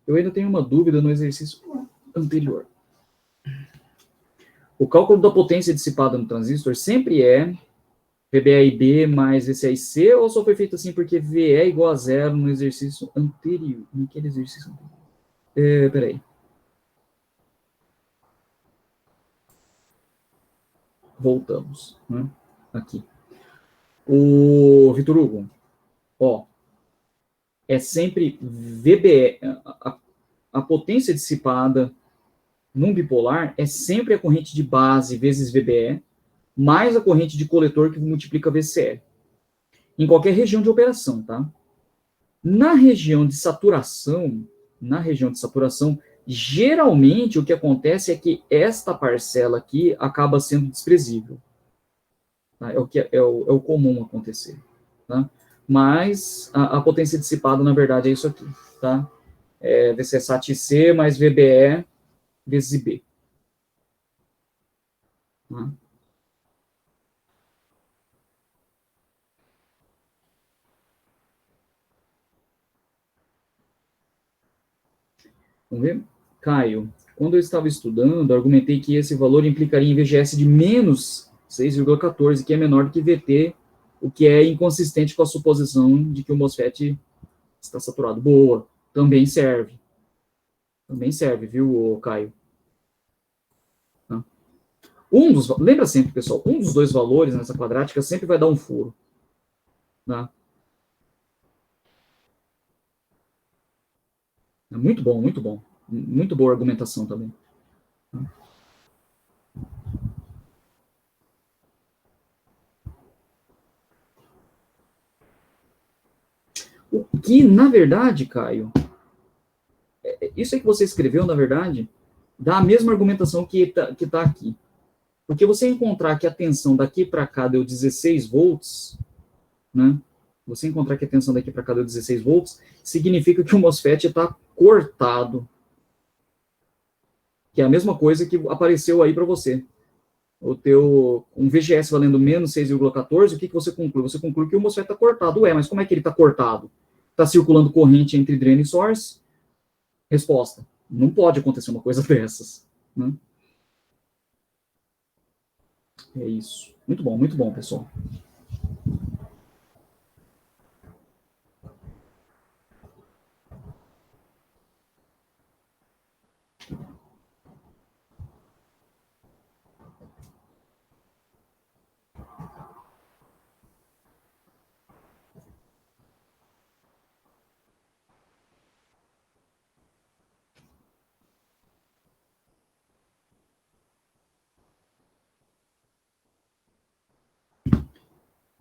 eu ainda tenho uma dúvida no exercício anterior. O cálculo da potência dissipada no transistor sempre é VBAIB mais VCIC, ou só foi feito assim porque VE é igual a zero no exercício anterior? Naquele exercício anterior. Peraí. Voltamos. Né? Aqui. O Vitor Hugo, ó, é sempre VBE, a potência dissipada num bipolar é sempre a corrente de base vezes VBE, mais a corrente de coletor que multiplica VCE. Em qualquer região de operação, tá? Na região de saturação, geralmente o que acontece é que esta parcela aqui acaba sendo desprezível. Tá? É o comum acontecer. Tá? mais a potência dissipada, na verdade, é isso aqui, tá? É VC-SAT-C mais VBE vezes IB. Tá? Vamos ver? Caio, quando eu estava estudando, argumentei que esse valor implicaria em VGS de menos 6,14, que é menor do que VT, o que é inconsistente com a suposição de que o MOSFET está saturado. Boa, também serve. Também serve, viu, Caio? Tá? Lembra sempre, pessoal, um dos dois valores nessa quadrática sempre vai dar um furo. Tá? É muito bom, muito bom. Muito boa argumentação também. Tá? O que, na verdade, Caio, isso aí que você escreveu, na verdade, dá a mesma argumentação que tá aqui. Porque você encontrar que a tensão daqui para cá deu 16 volts, né? Você encontrar que a tensão daqui para cá deu 16 volts, significa que o MOSFET está cortado. Que é a mesma coisa que apareceu aí para você. O teu um VGS valendo menos 6,14, o que você conclui? Você conclui que o MOSFET está cortado. Ué, mas como é que ele está cortado? Está circulando corrente entre drain e source? Resposta: não pode acontecer uma coisa dessas. Né? É isso. Muito bom, pessoal.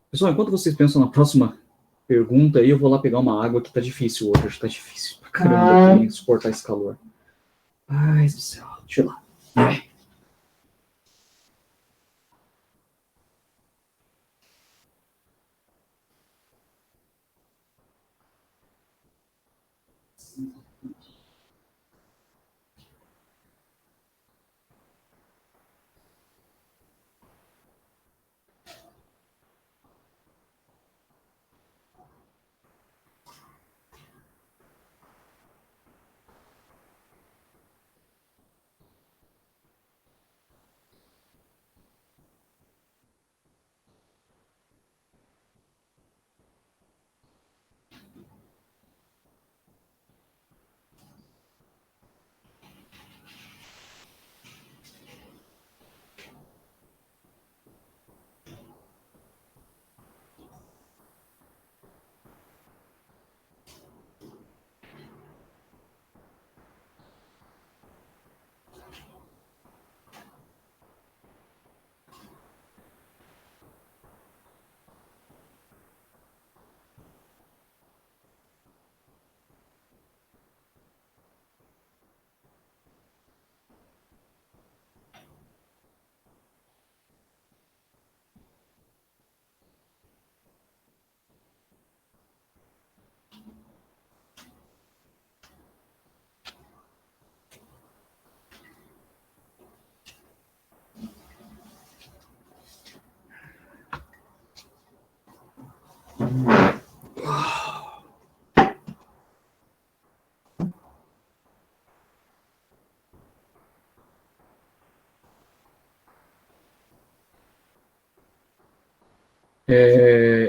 Pessoal, enquanto vocês pensam na próxima pergunta aí, eu vou lá pegar uma água que tá difícil hoje. Tá difícil pra caramba aqui, suportar esse calor. Ai, do céu. Deixa eu ir lá. Ai.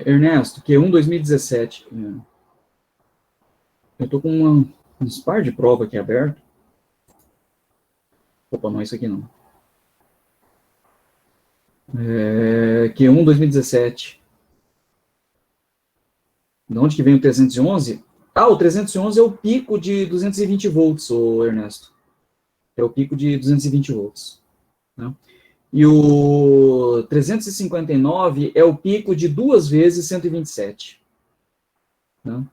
Ernesto, Q1 2017. Eu tô com uns par de prova aqui aberto. Opa, não é isso aqui não. Q1 2017. De onde que vem o 311? Ah, o 311 é o pico de 220 volts, ô Ernesto. É o pico de 220 volts. Né? E o 359 é o pico de 2 vezes 127. Né?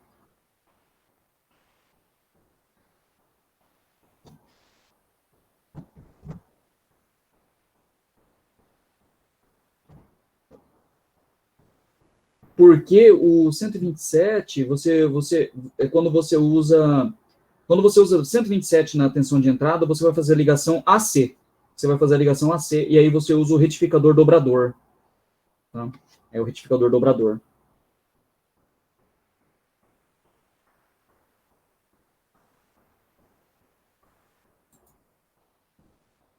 Porque o 127, quando você usa 127 na tensão de entrada, você vai fazer a ligação AC. Você vai fazer a ligação AC, e aí você usa o retificador dobrador. Tá? É o retificador dobrador.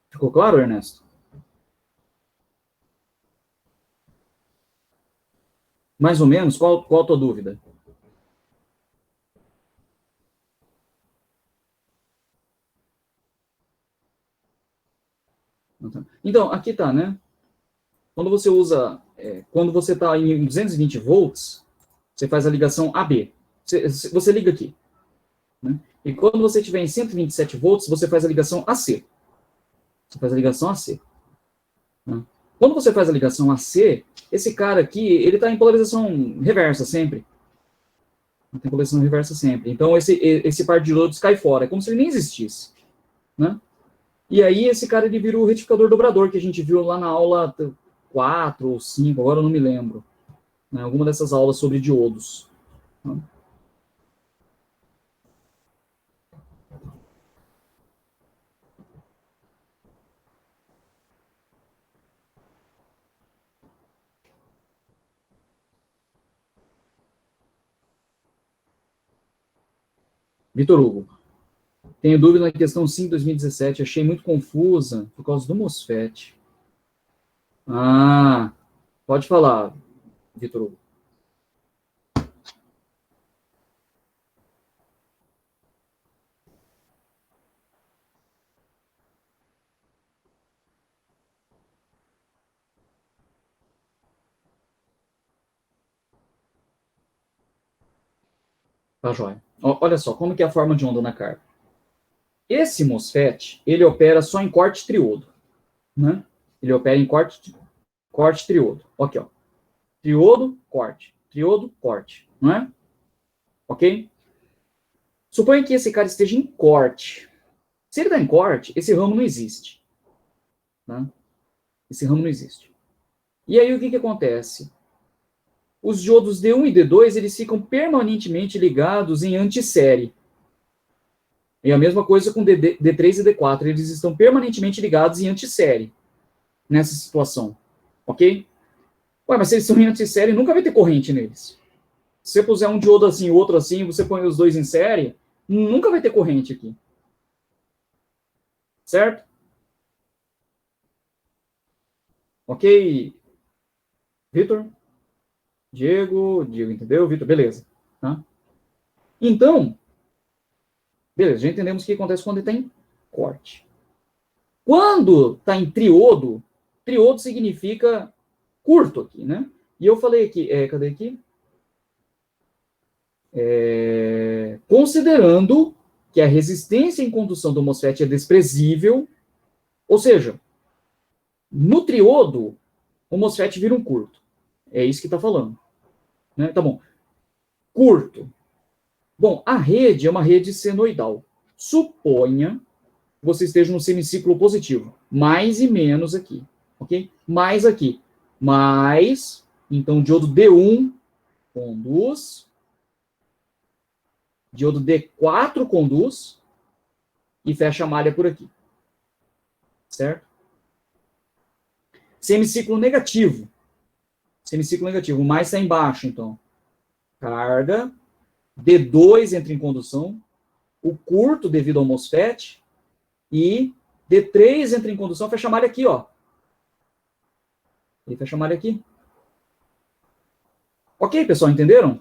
Ficou claro, Ernesto? Mais ou menos? Qual a tua dúvida? Então, aqui tá, né? Quando você está em 220 volts, você faz a ligação AB. Você liga aqui. Né? E quando você estiver em 127 volts, você faz a ligação AC. Você faz a ligação AC. Né? Quando você faz a ligação AC, esse cara aqui, ele está em polarização reversa sempre. Tem polarização reversa sempre. Então, esse par de diodos cai fora. É como se ele nem existisse. Né? E aí, esse cara ele vira o retificador dobrador, que a gente viu lá na aula 4 ou 5, agora eu não me lembro. Né? Alguma dessas aulas sobre diodos. Né? Vitor Hugo, tenho dúvida na questão 5 2017, achei muito confusa por causa do MOSFET. Ah, pode falar, Vitor Hugo. Tá joia. Olha só, como que é a forma de onda na carga. Esse MOSFET, ele opera só em corte triodo. Né? Ele opera em corte triodo. Aqui, ó. Triodo, corte. Não é? Ok? Suponha que esse cara esteja em corte. Se ele está em corte, esse ramo não existe. Né? Esse ramo não existe. E aí, o que acontece? Os diodos D1 e D2, eles ficam permanentemente ligados em antissérie. E a mesma coisa com D3 e D4, eles estão permanentemente ligados em antissérie nessa situação. Ok? Ué, mas se eles estão em antissérie, nunca vai ter corrente neles. Se você puser um diodo assim e outro assim, você põe os dois em série, nunca vai ter corrente aqui. Certo? Ok, Vitor? Diego, entendeu? Vitor, beleza. Tá? Então, beleza, já entendemos o que acontece quando ele está em corte. Quando está em triodo, triodo significa curto aqui, né? E eu falei aqui, cadê aqui? Considerando que a resistência em condução do MOSFET é desprezível, ou seja, no triodo, o MOSFET vira um curto. É isso que está falando. Né? Tá bom. Curto. Bom, a rede é uma rede senoidal. Suponha que você esteja no semiciclo positivo. Mais e menos aqui. Ok? Mais aqui. Mais, então, diodo D1 conduz. Diodo D4 conduz. E fecha a malha por aqui. Certo? Semiciclo negativo. Semiciclo negativo. O mais está embaixo, então. Carga. D2 entra em condução. O curto devido ao MOSFET. E D3 entra em condução, fecha a malha aqui, ó. Ele fecha a malha aqui. Ok, pessoal, entenderam?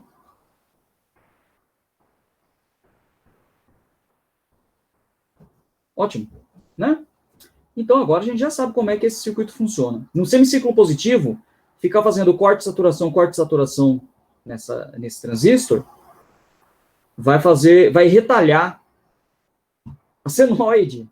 Ótimo, né? Então agora a gente já sabe como é que esse circuito funciona. No semiciclo positivo, ficar fazendo corte, saturação nesse transistor, vai retalhar a senoide.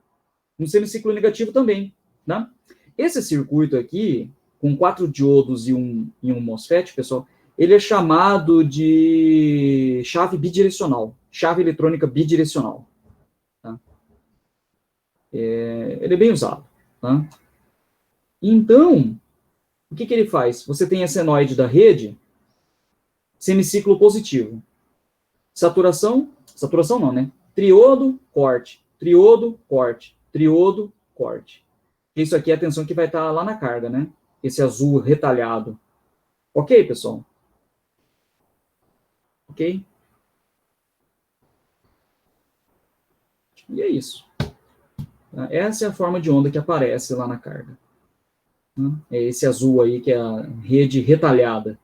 No semiciclo negativo também, né? Esse circuito aqui, com 4 diodos e um MOSFET, pessoal, ele é chamado de chave bidirecional, chave eletrônica bidirecional. Tá? Ele é bem usado. Tá? Então, o que ele faz? Você tem a senoide da rede, semiciclo positivo. Saturação não, né? Triodo, corte, triodo, corte, triodo, corte. Isso aqui é a tensão que vai estar lá na carga, né? Esse azul retalhado. Ok, pessoal? Ok? E é isso. Essa é a forma de onda que aparece lá na carga. É esse azul aí, que é a rede retalhada.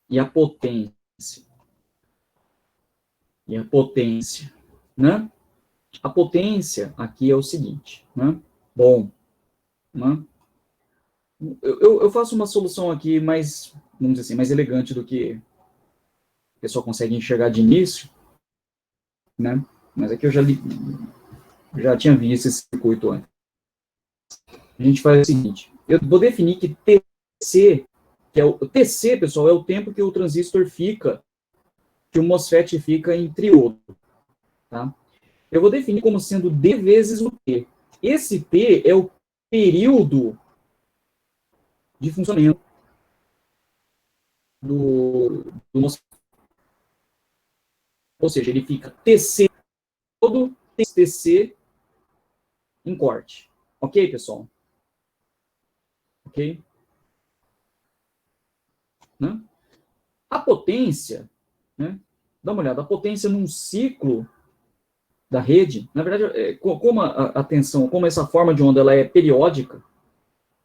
E a potência. E a potência, né? A potência aqui é o seguinte, né? Bom, né? Eu faço uma solução aqui mais, vamos dizer assim, mais elegante do que o pessoal consegue enxergar de início, né? Mas aqui eu já tinha visto esse circuito antes. A gente faz o seguinte, eu vou definir que TC, que é o TC, pessoal, é o tempo que o transistor fica, que o MOSFET fica em triodo, tá? Eu vou definir como sendo D vezes o T. Esse T é o período de funcionamento do MOSFET. Ou seja, ele fica TC todo, TC em corte. Ok, pessoal? Ok? Né? A potência, né? Dá uma olhada, a potência num ciclo da rede, na verdade, como a tensão, como essa forma de onda ela é periódica,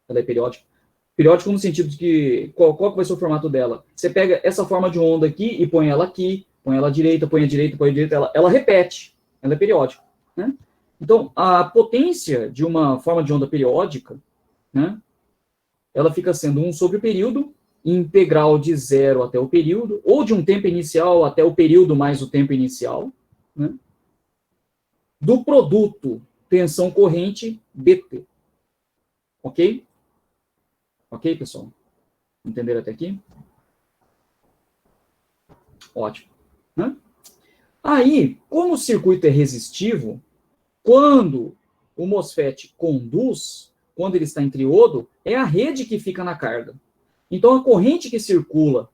periódico no sentido de que, qual que vai ser o formato dela? Você pega essa forma de onda aqui e põe ela aqui, põe ela à direita, põe a direita, põe a direita, ela repete, ela é periódica, né? Então, a potência de uma forma de onda periódica, né, ela fica sendo 1 sobre o período, integral de 0 até o período, ou de um tempo inicial até o período mais o tempo inicial, né, do produto tensão corrente BT. Ok? Ok, pessoal? Entenderam até aqui? Ótimo. Né? Aí, como o circuito é resistivo, quando o MOSFET conduz, quando ele está em triodo, é a rede que fica na carga. Então, a corrente que circula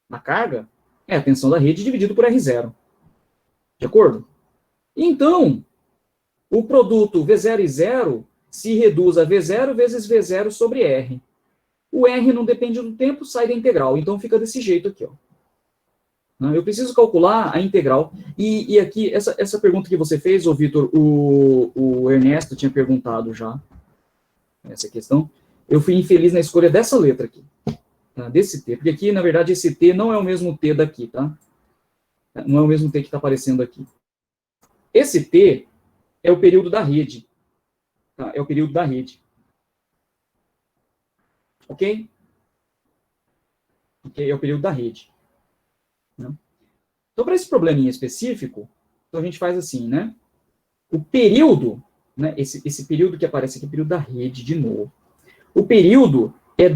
na carga é a tensão da rede dividido por R0. De acordo? Então, o produto V0 e 0 se reduz a V0 vezes V0 sobre R. O R não depende do tempo, sai da integral. Então, fica desse jeito aqui, ó. Eu preciso calcular a integral. E aqui, essa pergunta que você fez, ô Vitor, o Ernesto tinha perguntado já essa questão. Eu fui infeliz na escolha dessa letra aqui, tá? Desse T. Porque aqui, na verdade, esse T não é o mesmo T daqui, tá? Não é o mesmo T que está aparecendo aqui. Esse T é o período da rede. Tá? É o período da rede. Ok? Ok? É o período da rede. Né? Então, para esse probleminha específico, então a gente faz assim, né? O período, né? Esse período que aparece aqui, período da rede, de novo. O período é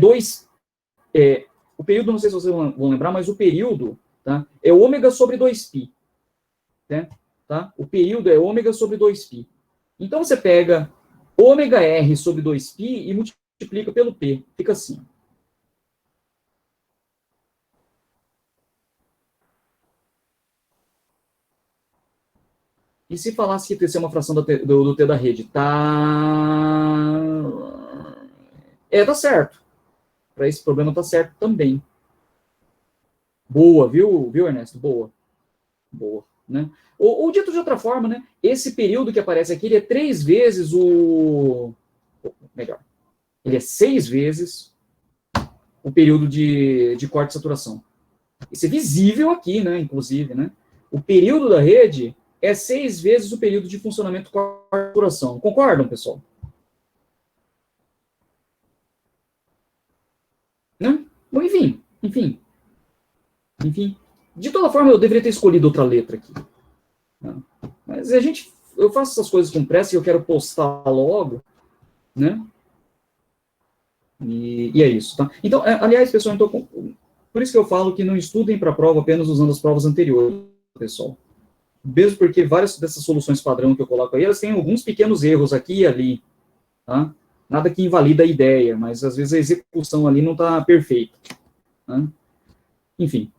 o período, não sei se vocês vão lembrar, mas o período, tá? É ômega sobre 2π. Né? Tá? O período é ômega sobre 2π. Então, você pega ômega r sobre 2π e multiplica pelo p. Fica assim. E se falasse que TC é uma fração do T da rede? Tá certo. Para esse problema tá certo também. Boa, viu, Ernesto? Boa. Boa. Né? Ou dito de outra forma, né? Esse período que aparece aqui, ele é 3 vezes o... Melhor. Ele é 6 vezes o período de corte de saturação. Isso é visível aqui, né? Inclusive, né? O período da rede é 6 vezes o período de funcionamento com a saturação. Concordam, pessoal? Né? Bom, enfim. De toda forma, eu deveria ter escolhido outra letra aqui. Né? Mas eu faço essas coisas com pressa e eu quero postar logo, né? E é isso, tá? Então, aliás, pessoal, então, por isso que eu falo que não estudem para a prova apenas usando as provas anteriores, pessoal. Mesmo porque várias dessas soluções padrão que eu coloco aí, elas têm alguns pequenos erros aqui e ali, tá? Nada que invalida a ideia, mas às vezes a execução ali não está perfeita. Tá? Enfim.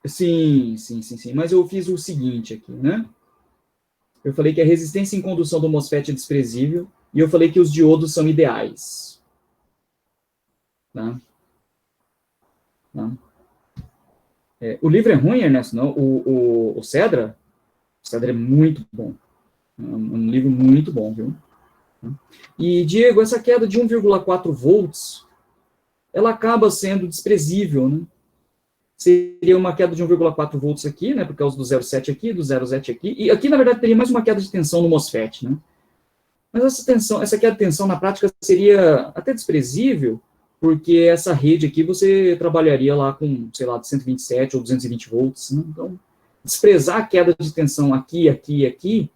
Sim, sim, sim, sim. Mas eu fiz o seguinte aqui, né? Eu falei que a resistência em condução do MOSFET é desprezível, e eu falei que os diodos são ideais. Tá? Tá? O livro é ruim, Ernesto? Não. O Cedra? O Cedra é muito bom. É um livro muito bom, viu? E, Diego, essa queda de 1,4 volts, ela acaba sendo desprezível, né? Seria uma queda de 1,4 volts aqui, né? Por causa do 0,7 aqui, do 0,7 aqui. E aqui, na verdade, teria mais uma queda de tensão no MOSFET, né? Mas essa queda de tensão, na prática, seria até desprezível, porque essa rede aqui você trabalharia lá com, sei lá, de 127 ou 220 volts. Né? Então, desprezar a queda de tensão aqui, aqui e aqui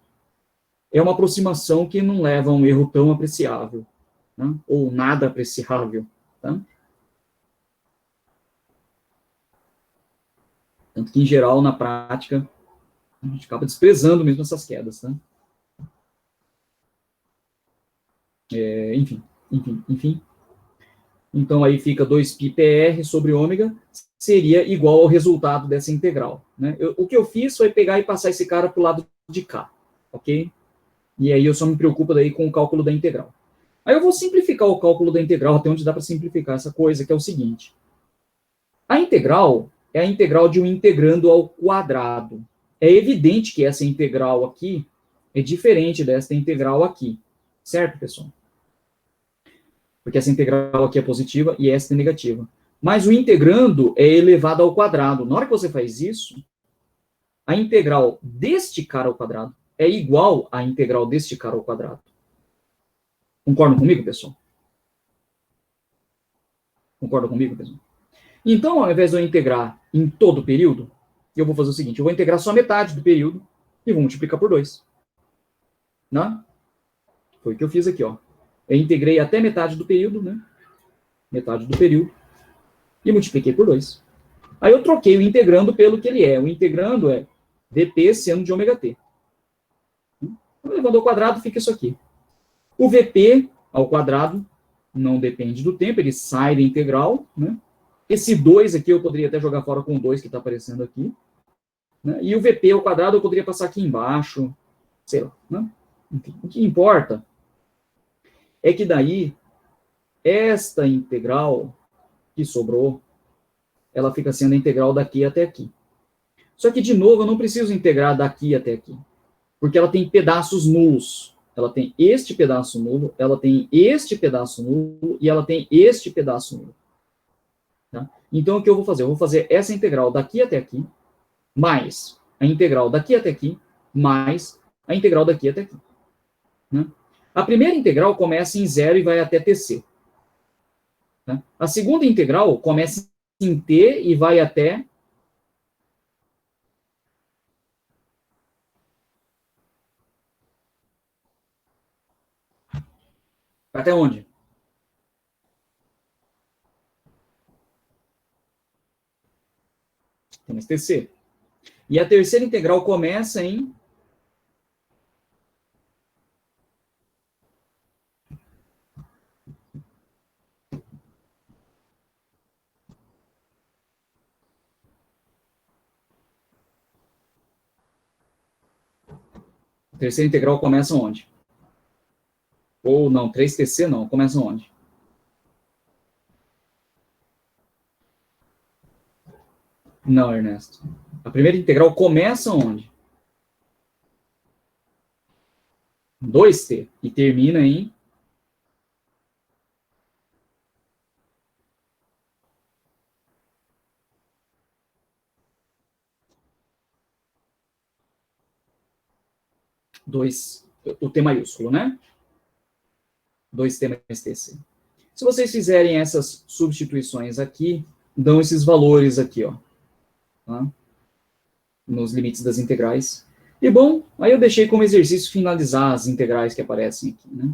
é uma aproximação que não leva a um erro tão apreciável, né? Ou nada apreciável. Tá? Tanto que, em geral, na prática, a gente acaba desprezando mesmo essas quedas. Tá? Enfim, enfim. Então, aí fica 2πpr sobre ômega, seria igual ao resultado dessa integral. Né? O que eu fiz foi pegar e passar esse cara para o lado de cá, ok? E aí eu só me preocupo daí com o cálculo da integral. Aí eu vou simplificar o cálculo da integral até onde dá para simplificar essa coisa, que é o seguinte. A integral é a integral de um integrando ao quadrado. É evidente que essa integral aqui é diferente desta integral aqui. Certo, pessoal? Porque essa integral aqui é positiva e esta é negativa. Mas o integrando é elevado ao quadrado. Na hora que você faz isso, a integral deste cara ao quadrado é igual à integral deste cara ao quadrado. Concordam comigo, pessoal? Concordam comigo, pessoal? Então, ao invés de eu integrar em todo o período, eu vou fazer o seguinte, eu vou integrar só metade do período e vou multiplicar por 2. Né? Foi o que eu fiz aqui, ó. Eu integrei até metade do período, né? Metade do período. E multipliquei por 2. Aí eu troquei o integrando pelo que ele é. O integrando é dp seno de ômega t. Levando ao quadrado, fica isso aqui. O vp ao quadrado não depende do tempo, ele sai da integral. Né? Esse 2 aqui eu poderia até jogar fora com o 2 que está aparecendo aqui. Né? E o vp ao quadrado eu poderia passar aqui embaixo. Sei lá. Né? Enfim, o que importa é que daí, esta integral que sobrou, ela fica sendo a integral daqui até aqui. Só que, de novo, eu não preciso integrar daqui até aqui, porque ela tem pedaços nulos. Ela tem este pedaço nulo, ela tem este pedaço nulo e ela tem este pedaço nulo. Tá? Então, o que eu vou fazer? Eu vou fazer essa integral daqui até aqui, mais a integral daqui até aqui, mais a integral daqui até aqui. Né? A primeira integral começa em 0 e vai até TC. Tá? A segunda integral começa em T e vai até... Até onde? Temos TC. E a terceira integral começa em... A terceira integral começa onde? Ou não, 3TC não, começa onde? Não, Ernesto. A primeira integral começa onde? 2T. E termina em... O T maiúsculo, né? 2T mais TC. Se vocês fizerem essas substituições aqui, dão esses valores aqui, ó. Tá? nos limites das integrais. E bom, aí eu deixei como exercício finalizar as integrais que aparecem aqui, né?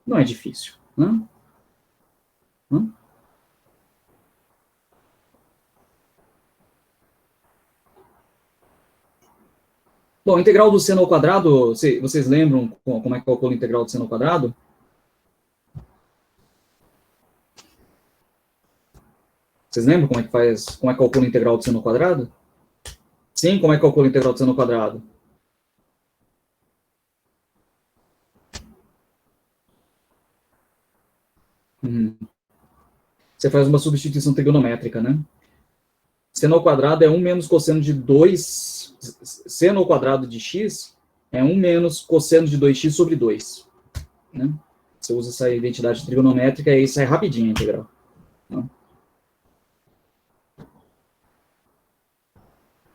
Não é difícil, né? Bom, integral do seno ao quadrado, vocês lembram como é que calcula a integral do seno ao quadrado? Vocês lembram como é que como é que calcula a integral do seno ao quadrado? Sim, como é que calcula a integral do seno ao quadrado? Uhum. Você faz uma substituição trigonométrica, né? Seno ao quadrado é 1 menos cosseno de 2. Seno ao quadrado de x é 1 menos cosseno de 2x sobre 2. Né? Você usa essa identidade trigonométrica e aí sai rapidinho a integral. Né?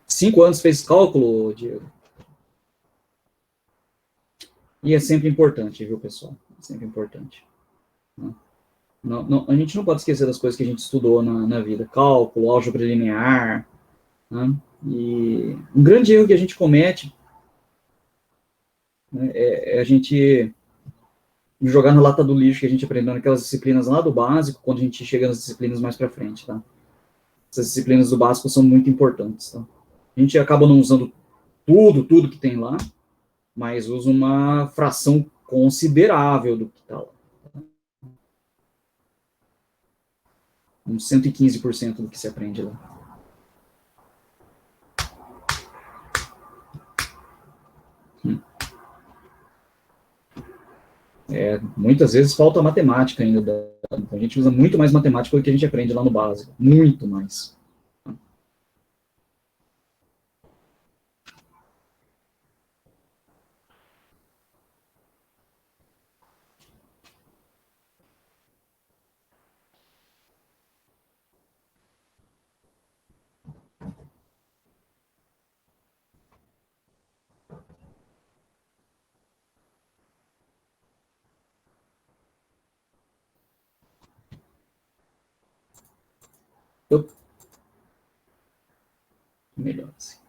5 anos fez cálculo, Diego? E é sempre importante, viu, pessoal? É sempre importante. Né? A gente não pode esquecer das coisas que a gente estudou na vida. Cálculo, álgebra linear. Né? E um grande erro que a gente comete, né, é a gente jogar na lata do lixo que a gente aprendeu naquelas disciplinas lá do básico, quando a gente chega nas disciplinas mais para frente, tá? Essas disciplinas do básico são muito importantes, tá? A gente acaba não usando tudo que tem lá, mas usa uma fração considerável do que está lá. Uns 115% do que se aprende lá. Muitas vezes falta matemática ainda. Então a gente usa muito mais matemática do que a gente aprende lá no básico. Muito mais. Eu, melhor assim.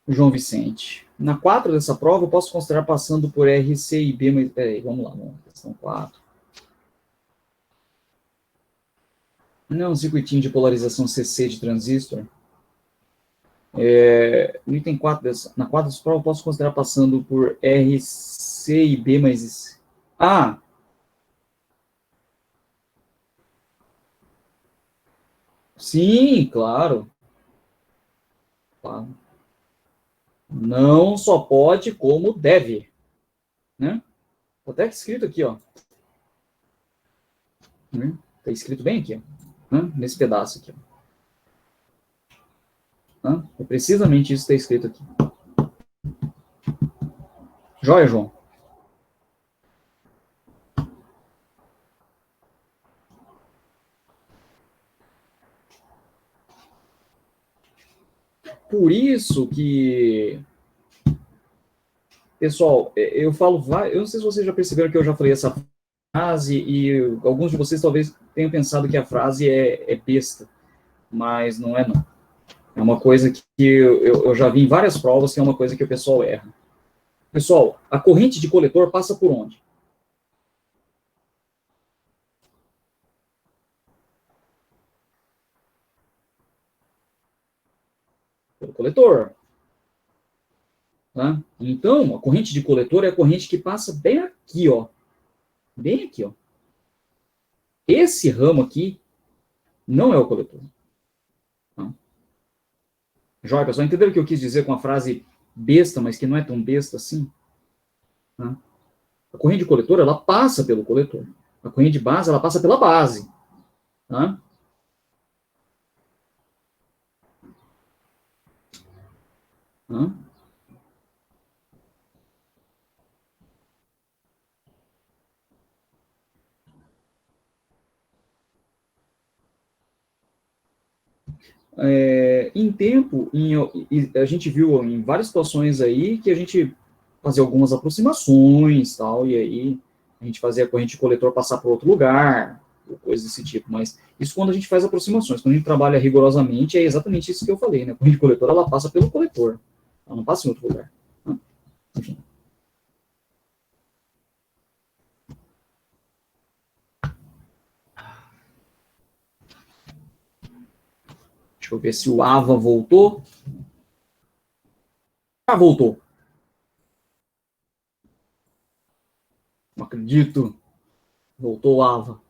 João Vicente. Na 4 dessa prova, eu posso considerar passando por R, C e B, mas peraí, vamos lá, questão 4. Não, um circuitinho de polarização CC de transistor. No item 4 na 4 dessa prova, eu posso considerar passando por R, C e B, mas. Ah! Sim, claro. Claro. Não só pode, como deve. Né? Tá até escrito aqui, ó. Tá escrito bem aqui, ó. Nesse pedaço aqui. Ó. É precisamente isso que está escrito aqui. Joia, João? Por isso que, pessoal, eu falo, eu não sei se vocês já perceberam que eu já falei essa frase e alguns de vocês talvez tenham pensado que a frase é besta, mas não é não. É uma coisa que eu já vi em várias provas que é uma coisa que o pessoal erra. Pessoal, a corrente de coletor passa por onde? Pelo coletor. Tá? Então, a corrente de coletor é a corrente que passa bem aqui, ó. Bem aqui, ó. Esse ramo aqui não é o coletor. Tá? Joia, pessoal, entenderam o que eu quis dizer com a frase besta, mas que não é tão besta assim? Tá? A corrente de coletor, ela passa pelo coletor. A corrente de base, ela passa pela base. Tá? Tá? em tempo, a gente viu em várias situações aí que a gente fazia algumas aproximações, tal, e aí a gente fazia a corrente de coletor passar para outro lugar, ou coisas desse tipo, mas isso quando a gente faz aproximações, quando a gente trabalha rigorosamente, é exatamente isso que eu falei, né? A corrente de coletor, ela passa pelo coletor, ela não passa em outro lugar. Né? Enfim. Deixa eu ver se o AVA voltou. Ah, voltou. Não acredito. Voltou o AVA.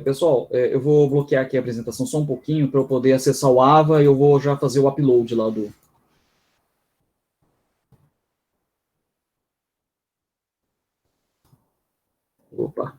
Pessoal, eu vou bloquear aqui a apresentação só um pouquinho para eu poder acessar o AVA e eu vou já fazer o upload lá do. Opa.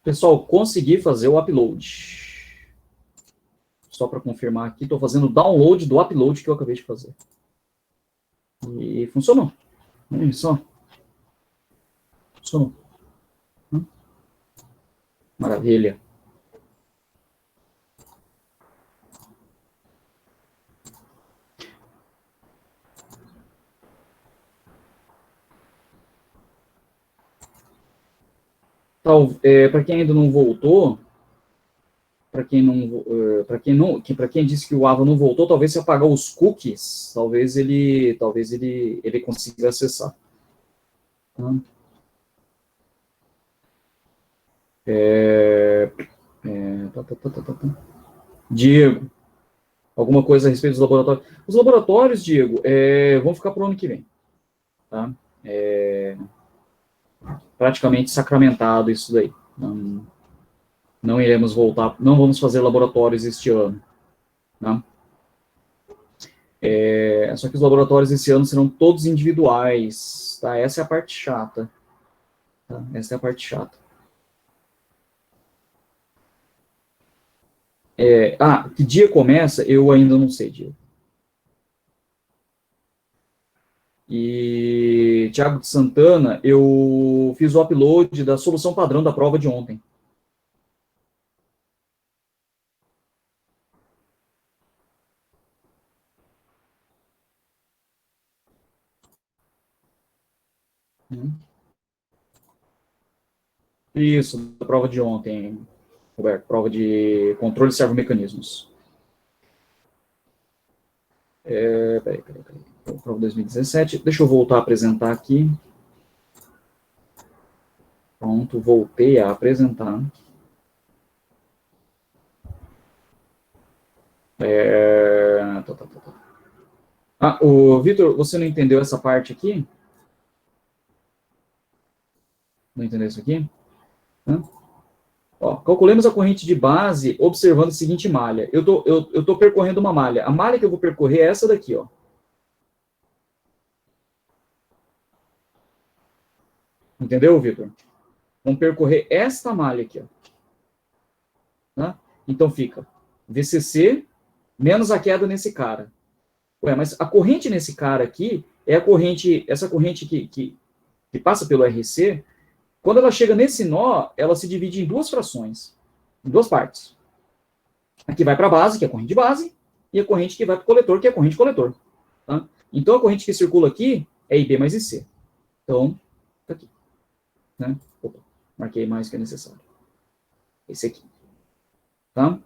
Pessoal, consegui fazer o upload. Só para confirmar aqui, estou fazendo o download do upload que eu acabei de fazer. E funcionou. Olha só. Funcionou. Maravilha. Para quem ainda não voltou, para quem disse que o Ava não voltou, talvez se apagar os cookies, talvez ele consiga acessar. Tá? Diego, alguma coisa a respeito dos laboratórios? Os laboratórios, Diego, vão ficar para o ano que vem. Tá? Praticamente sacramentado isso daí. Não iremos voltar, não vamos fazer laboratórios este ano. Tá? Só que os laboratórios esse ano serão todos individuais. Tá? Essa é a parte chata. Tá? Essa é a parte chata. Que dia começa? Eu ainda não sei, Diego. E Tiago de Santana, eu fiz o upload da solução padrão da prova de ontem. Isso, da prova de ontem, Roberto, prova de controle de servomecanismos. Peraí. Prova 2017. Deixa eu voltar a apresentar aqui. Pronto, voltei a apresentar. O Vitor, você não entendeu essa parte aqui? Não entendeu isso aqui? Calculemos a corrente de base observando a seguinte malha. Eu tô percorrendo uma malha. A malha que eu vou percorrer é essa daqui, ó. Entendeu, Vitor? Vamos percorrer esta malha aqui, ó. Tá? Então fica VCC menos a queda nesse cara. Ué, mas a corrente nesse cara aqui é a corrente, essa corrente que passa pelo RC. Quando ela chega nesse nó, ela se divide em duas frações, em duas partes. A que vai para a base, que é a corrente de base, e a corrente que vai para o coletor, que é a corrente de coletor. Tá? Então, a corrente que circula aqui é IB mais IC. Então, tá aqui. Né? Opa, marquei mais que é necessário. Esse aqui. Tá?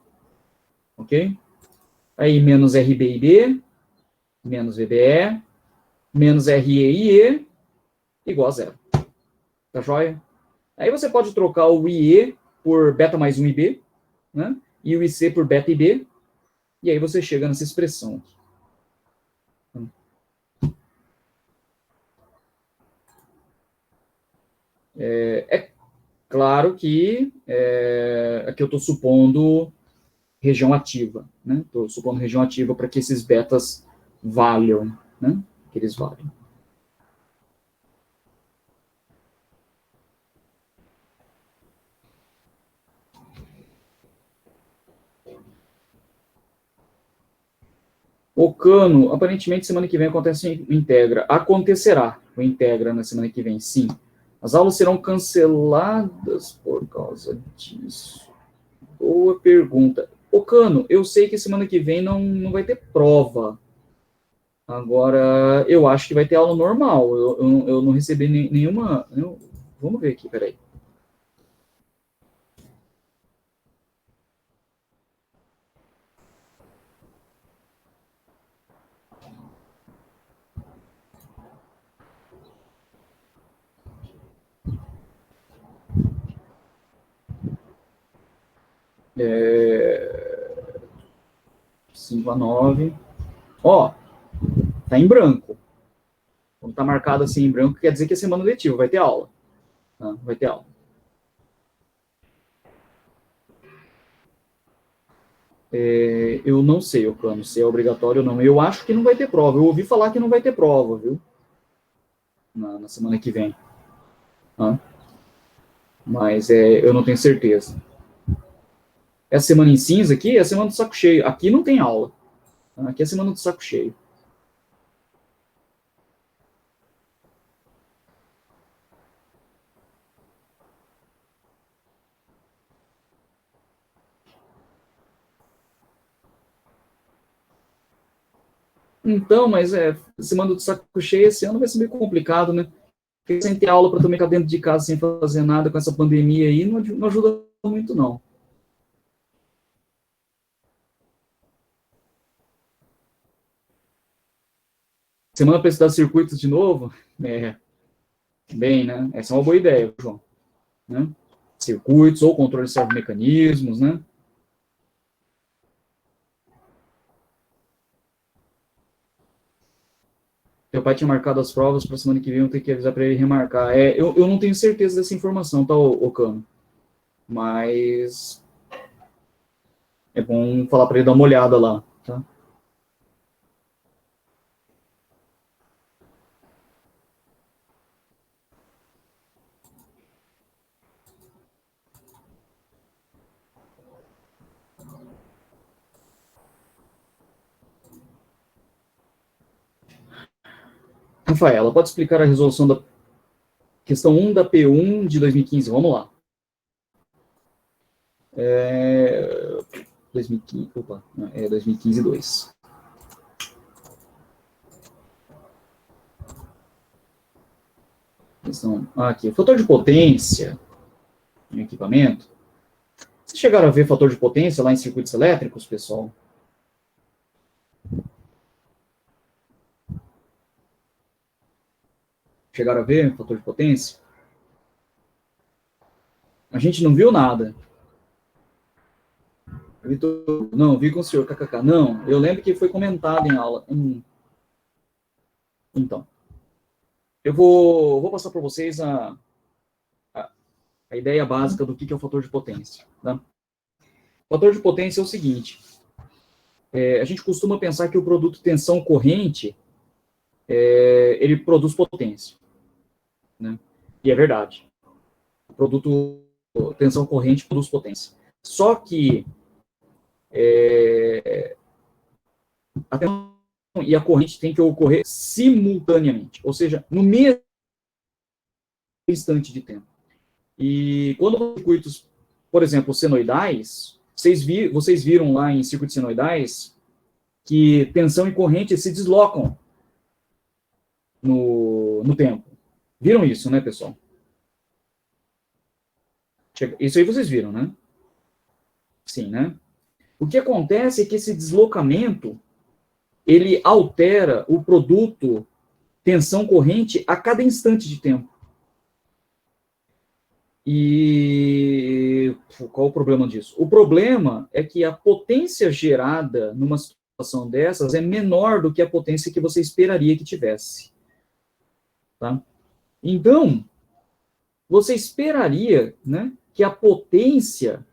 Ok? Aí, menos RBIB, menos VBE, menos RE igual a zero. Tá joia? Aí você pode trocar o IE por beta mais 1 IB, né? E o IC por beta IB, e aí você chega nessa expressão aqui. É claro que aqui eu estou supondo região ativa, né? Estou supondo região ativa para que esses betas valham, né? Que eles valham. O Cano, aparentemente semana que vem acontece o Integra. Acontecerá o Integra na semana que vem, sim. As aulas serão canceladas por causa disso. Boa pergunta. Ô Cano, eu sei que semana que vem não vai ter prova. Agora, eu acho que vai ter aula normal. Eu não recebi nenhuma. Vamos ver aqui, peraí. É... 5 a 9. Ó, tá em branco. Quando tá marcado assim em branco, quer dizer que é semana letiva, vai ter aula. Tá? Vai ter aula. Eu não sei, o plano, se é obrigatório ou não. Eu acho que não vai ter prova. Eu ouvi falar que não vai ter prova, viu? Na semana que vem. Tá? Mas eu não tenho certeza. Essa semana em cinza aqui é a semana do saco cheio. Aqui não tem aula. Tá? Aqui é a semana do saco cheio. Então, mas semana do saco cheio esse ano vai ser meio complicado, né? Porque sem ter aula para também ficar dentro de casa sem fazer nada com essa pandemia aí, não ajuda muito, não. Semana para estudar circuitos de novo? Bem, né? Essa é uma boa ideia, João. Né? Circuitos ou controle de servomecanismos, né? Meu pai tinha marcado as provas para semana que vem, eu tenho que avisar para ele remarcar. Eu não tenho certeza dessa informação, tá, Ocano? Mas é bom falar para ele dar uma olhada lá, tá? Rafaela, pode explicar a resolução da questão 1 da P1 de 2015? Vamos lá. 2015, opa, 2015 2. Aqui, fator de potência em equipamento. Vocês chegaram a ver fator de potência lá em circuitos elétricos, pessoal? Chegaram a ver fator de potência? A gente não viu nada. Vitor, não, vi com o senhor, kkk. Não, eu lembro que foi comentado em aula. Então, eu vou passar para vocês a ideia básica do que é o fator de potência. Tá? O fator de potência é o seguinte, a gente costuma pensar que o produto tensão corrente, ele produz potência. Né? E é verdade. O produto tensão corrente produz potência. Só que a tensão e a corrente tem que ocorrer simultaneamente, ou seja, no mesmo instante de tempo. E quando os circuitos, por exemplo, senoidais, vocês viram lá em circuitos senoidais que tensão e corrente se deslocam no tempo. Viram isso, né, pessoal? Isso aí vocês viram, né? Sim, né? O que acontece é que esse deslocamento, ele altera o produto tensão corrente a cada instante de tempo. E qual o problema disso? O problema é que a potência gerada numa situação dessas é menor do que a potência que você esperaria que tivesse. Tá? Então, você esperaria, né, que a potência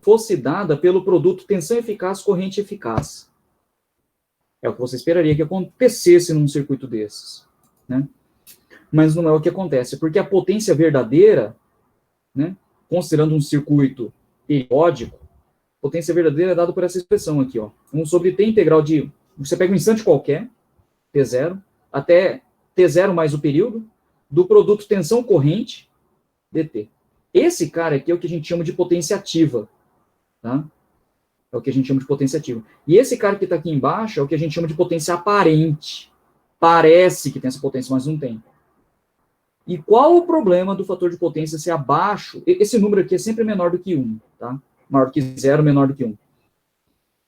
fosse dada pelo produto tensão eficaz, corrente eficaz. É o que você esperaria que acontecesse num circuito desses. Né? Mas não é o que acontece, porque a potência verdadeira, né, considerando um circuito periódico, potência verdadeira é dada por essa expressão aqui, ó. 1 sobre T integral de... Você pega um instante qualquer, T0, até T0 mais o período, do produto tensão corrente, dt. Esse cara aqui é o que a gente chama de potência ativa. Tá? É o que a gente chama de potência ativa. E esse cara que está aqui embaixo é o que a gente chama de potência aparente. Parece que tem essa potência, mas não tem. E qual o problema do fator de potência ser abaixo? Esse número aqui é sempre menor do que 1, tá? Maior do que 0, menor do que 1.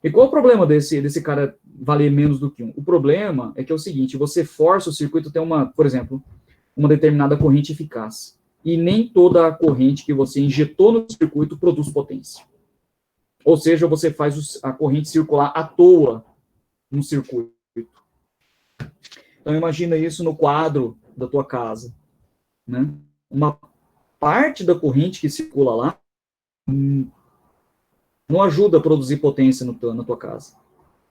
E qual o problema desse cara valer menos do que 1? O problema é que é o seguinte, você força o circuito a ter por exemplo, uma determinada corrente eficaz. E nem toda a corrente que você injetou no circuito produz potência. Ou seja, você faz a corrente circular à toa no circuito. Então, imagina isso no quadro da tua casa. Né? Uma parte da corrente que circula lá não ajuda a produzir potência na tua casa.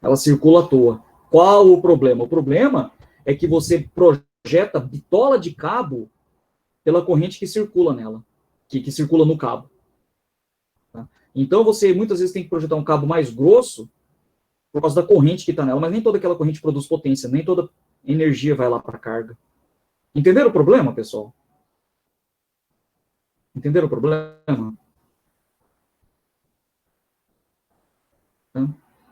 Ela circula à toa. Qual o problema? O problema é que você projeta bitola de cabo pela corrente que circula nela, que circula no cabo. Tá? Então, você muitas vezes tem que projetar um cabo mais grosso por causa da corrente que está nela, mas nem toda aquela corrente produz potência, nem toda energia vai lá para a carga. Entenderam o problema, pessoal? Entenderam o problema?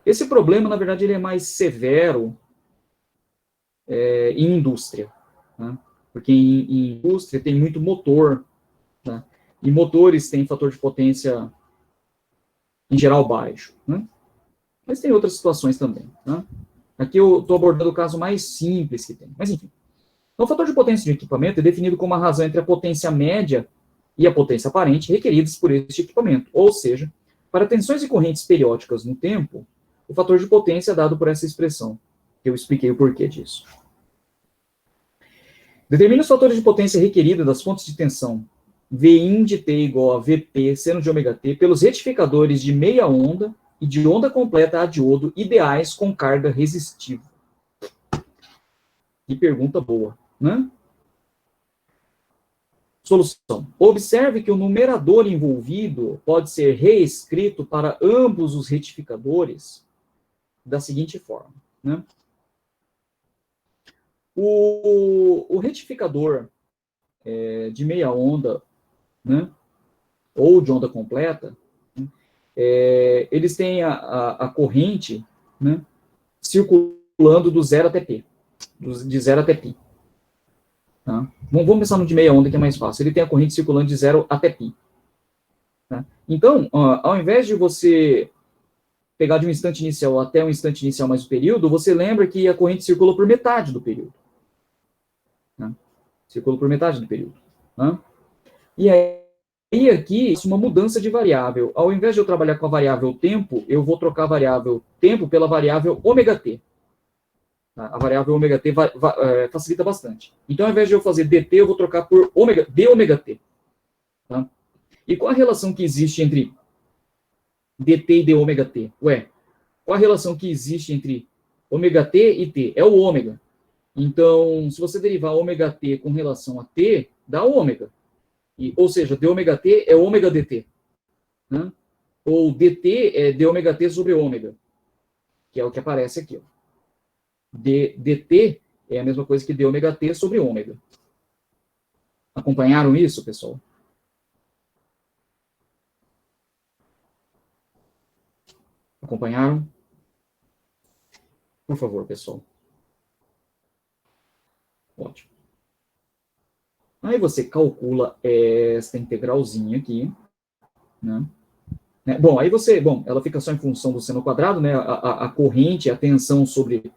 Esse problema, na verdade, ele é mais severo em indústria. Né? Porque em indústria tem muito motor. Né? E motores têm fator de potência, em geral, baixo. Né? Mas tem outras situações também. Né? Aqui eu estou abordando o caso mais simples que tem. Mas, enfim. Então, o fator de potência de equipamento é definido como a razão entre a potência média e a potência aparente requeridas por este equipamento. Ou seja, para tensões e correntes periódicas no tempo, o fator de potência é dado por essa expressão, que eu expliquei o porquê disso. Determina os fatores de potência requerida das fontes de tensão V1 de T igual a Vp seno de ômega T pelos retificadores de meia onda e de onda completa a diodo ideais com carga resistiva. Que pergunta boa, né? Solução. Observe que o numerador envolvido pode ser reescrito para ambos os retificadores da seguinte forma. Né? O retificador de meia onda, né, ou de onda completa, eles têm a corrente, né, circulando do 0 até π, de 0 até π. Tá? Vamos pensar no de meia onda, que é mais fácil. Ele tem a corrente circulando de 0 até π. Tá? Então, ao invés de você pegar de um instante inicial até um instante inicial mais o período, você lembra que a corrente circula por metade do período. Tá? Circula por metade do período. Tá? E aí, aqui, isso é uma mudança de variável. Ao invés de eu trabalhar com a variável tempo, eu vou trocar a variável tempo pela variável ômega t. A variável ômega t facilita bastante. Então, ao invés de eu fazer dt, eu vou trocar por d ômega t. Tá? E qual a relação que existe entre dt e d ômega t? Ué, qual a relação que existe entre ômega t e t? É o ômega. Então, se você derivar ômega t com relação a t, dá ômega. Ou seja, d ômega t é ômega dt. Né? Ou dt é d ômega t sobre ômega. Que é o que aparece aqui. Ó. dt é a mesma coisa que d ômega t sobre ômega. Acompanharam isso, pessoal? Acompanharam? Por favor, pessoal. Ótimo. Aí você calcula esta integralzinha aqui, né? Bom, aí ela fica só em função do seno quadrado, né? A corrente, a tensão sobre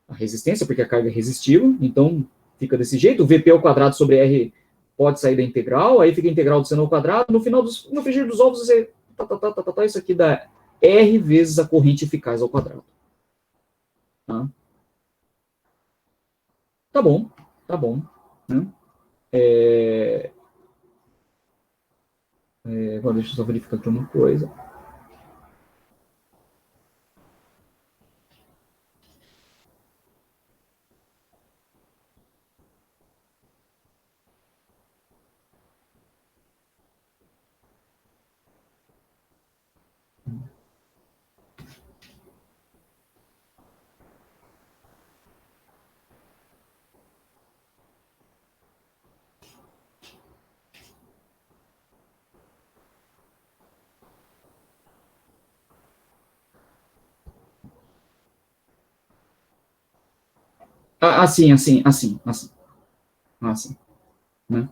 a resistência, porque a carga é resistiva, então fica desse jeito. O VP ao quadrado sobre R pode sair da integral, aí fica a integral do seno ao quadrado. No final, no frigir dos ovos, você... isso aqui dá R vezes a corrente eficaz ao quadrado. Tá, tá bom, tá bom. Né? Agora deixa eu só verificar aqui uma coisa. Assim. Assim, né?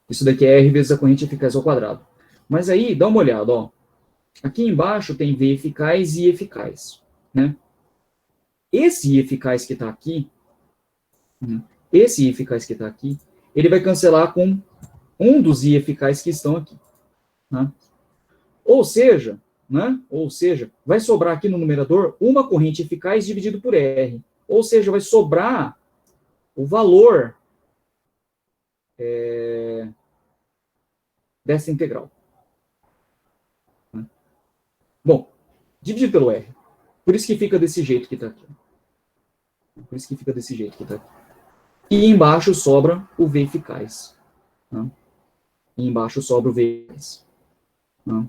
Isso daqui é R vezes a corrente eficaz ao quadrado. Mas aí, dá uma olhada, ó. Aqui embaixo tem V eficaz e I eficaz, né? Esse I eficaz que está aqui, né? Esse I eficaz que está aqui, ele vai cancelar com um dos I eficazes que estão aqui, né? Ou seja, né? Ou seja, vai sobrar aqui no numerador uma corrente eficaz dividido por R. Ou seja, vai sobrar o valor dessa integral. Né? Bom, dividido pelo R. Por isso que fica desse jeito que está aqui. Por isso que fica desse jeito que está aqui. E embaixo sobra o V eficaz. Né? E embaixo sobra o V eficaz. Né?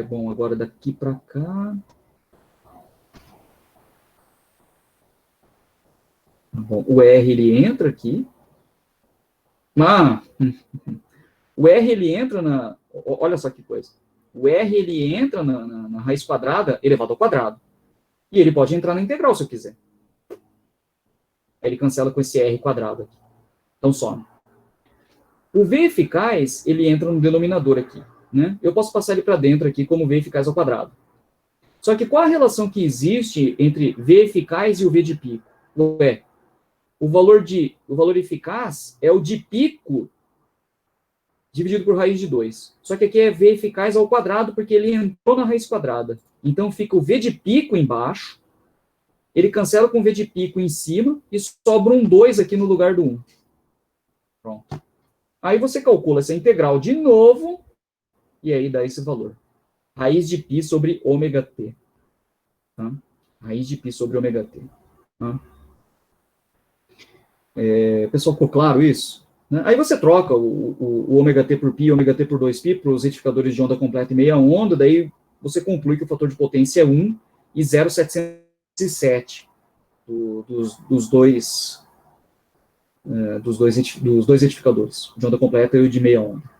Bom, agora daqui para cá. Bom, o R ele entra aqui. O R ele entra na. Olha só que coisa. O R ele entra na raiz quadrada elevado ao quadrado. E ele pode entrar na integral se eu quiser. Ele cancela com esse R quadrado aqui. Então some. O V eficaz, ele entra no denominador aqui. Né? Eu posso passar ele para dentro aqui como V eficaz ao quadrado. Só que qual a relação que existe entre V eficaz e o V de pico? O valor eficaz é o de pico dividido por raiz de 2. Só que aqui é V eficaz ao quadrado, porque ele entrou na raiz quadrada. Então fica o V de pico embaixo, ele cancela com o V de pico em cima, e sobra um 2 aqui no lugar do 1. Pronto. Aí você calcula essa integral de novo, e aí dá esse valor. Raiz de π sobre ômega t. Tá? Raiz de π sobre ômega t. Tá? Pessoal, ficou claro isso? Né? Aí você troca o ômega t por π, ômega t por 2π, para os retificadores de onda completa e meia onda, daí você conclui que o fator de potência é 1 e 0,707 dos dois retificadores, de onda completa e o de meia onda.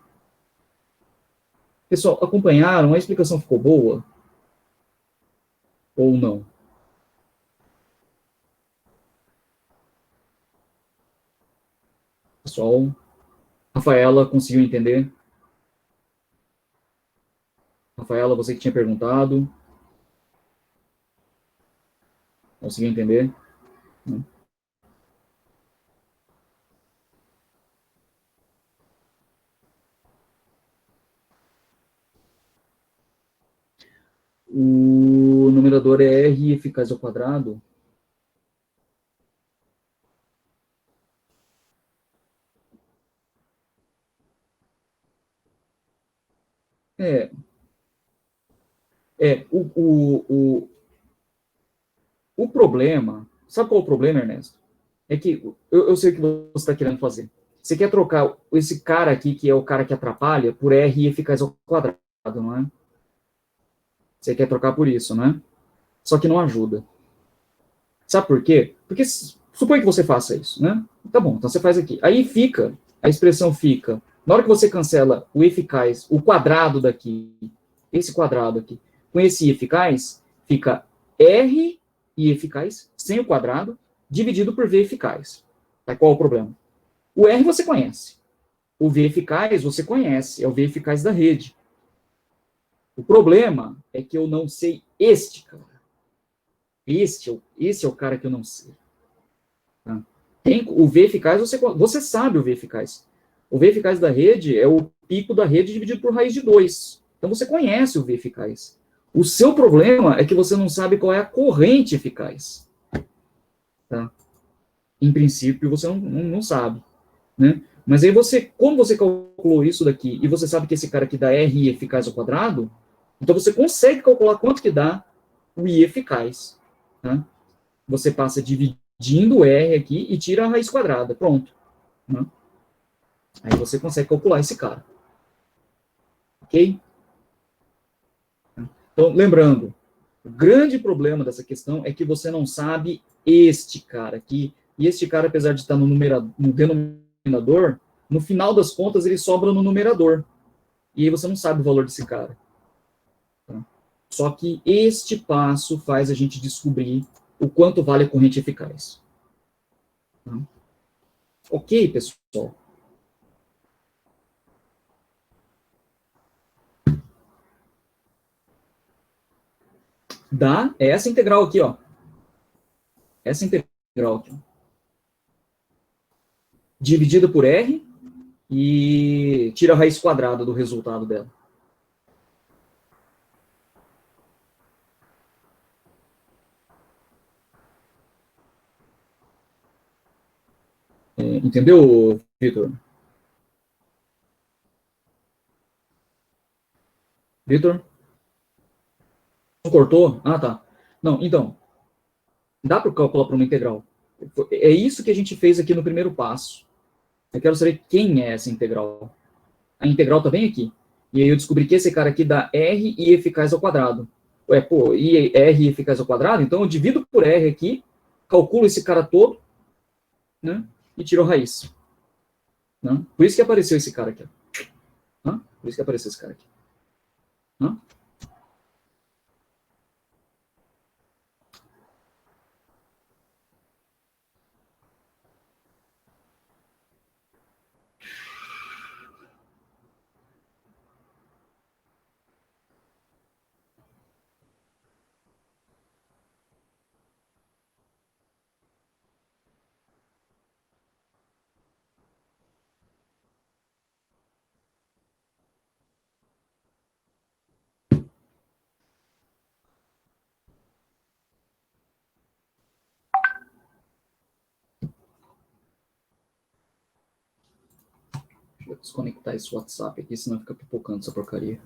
Pessoal, acompanharam? A explicação ficou boa? Ou não? Pessoal, Rafaela, conseguiu entender? Rafaela, você que tinha perguntado. Conseguiu entender? O numerador é R eficaz ao quadrado. É. O problema, sabe qual é o problema, Ernesto? É que eu sei o que você está querendo fazer. Você quer trocar esse cara aqui, que é o cara que atrapalha, por R eficaz ao quadrado, não é? Você quer trocar por isso, né? Só que não ajuda. Sabe por quê? Porque suponha que você faça isso, né? Tá bom, então você faz aqui. Aí fica, a expressão fica, na hora que você cancela o eficaz, o quadrado daqui, esse quadrado aqui, com esse eficaz, fica R e eficaz, sem o quadrado, dividido por V eficaz. Tá? Qual é o problema? O R você conhece. O V eficaz você conhece, é o V eficaz da rede. O problema é que eu não sei Este cara. Esse é o cara que eu não sei. Tá? Tem o V eficaz, você sabe o V eficaz. O V eficaz da rede é o pico da rede dividido por raiz de 2. Então você conhece o V eficaz. O seu problema é que você não sabe qual é a corrente eficaz. Tá? Em princípio, você não sabe. Né? Mas aí como você calculou isso daqui, e você sabe que esse cara aqui dá R eficaz ao quadrado, então você consegue calcular quanto que dá o I eficaz. Tá? Você passa dividindo o R aqui e tira a raiz quadrada. Pronto. Né? Aí você consegue calcular esse cara. Ok? Então, lembrando, o grande problema dessa questão é que você não sabe este cara aqui. E este cara, apesar de estar no denominador, no final das contas ele sobra no numerador. E aí você não sabe o valor desse cara. Tá? Só que este passo faz a gente descobrir o quanto vale a corrente eficaz. Tá? Ok, pessoal? Dá, é essa integral aqui, ó. Essa integral aqui. Dividida por R e tira a raiz quadrada do resultado dela. Entendeu, Vitor? Vitor? Não cortou? Ah, tá. Não, então, dá para calcular para uma integral. É isso que a gente fez aqui no primeiro passo. Eu quero saber quem é essa integral. A integral está bem aqui. E aí eu descobri que esse cara aqui dá R e eficaz ao quadrado. Ué, pô, e R eficaz ao quadrado? Então eu divido por R aqui, calculo esse cara todo, né? E tiro a raiz. Né? Por isso que apareceu esse cara aqui. Né? Por isso que apareceu esse cara aqui. Né? Deixa eu desconectar esse WhatsApp aqui, senão fica pipocando essa porcaria.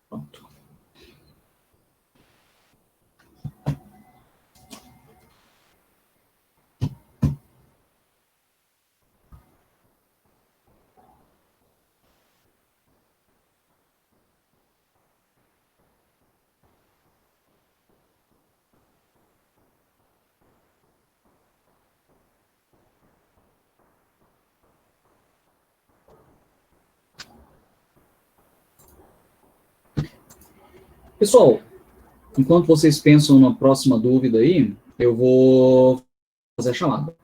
Pronto. Pessoal, enquanto vocês pensam na próxima dúvida aí, eu vou fazer a chamada.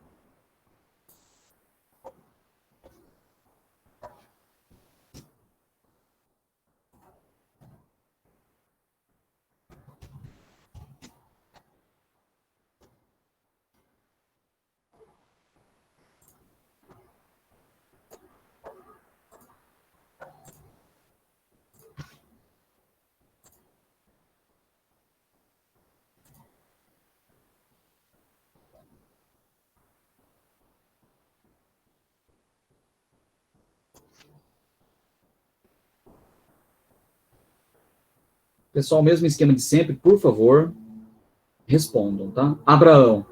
Pessoal, mesmo esquema de sempre, por favor, respondam, tá? Abraão.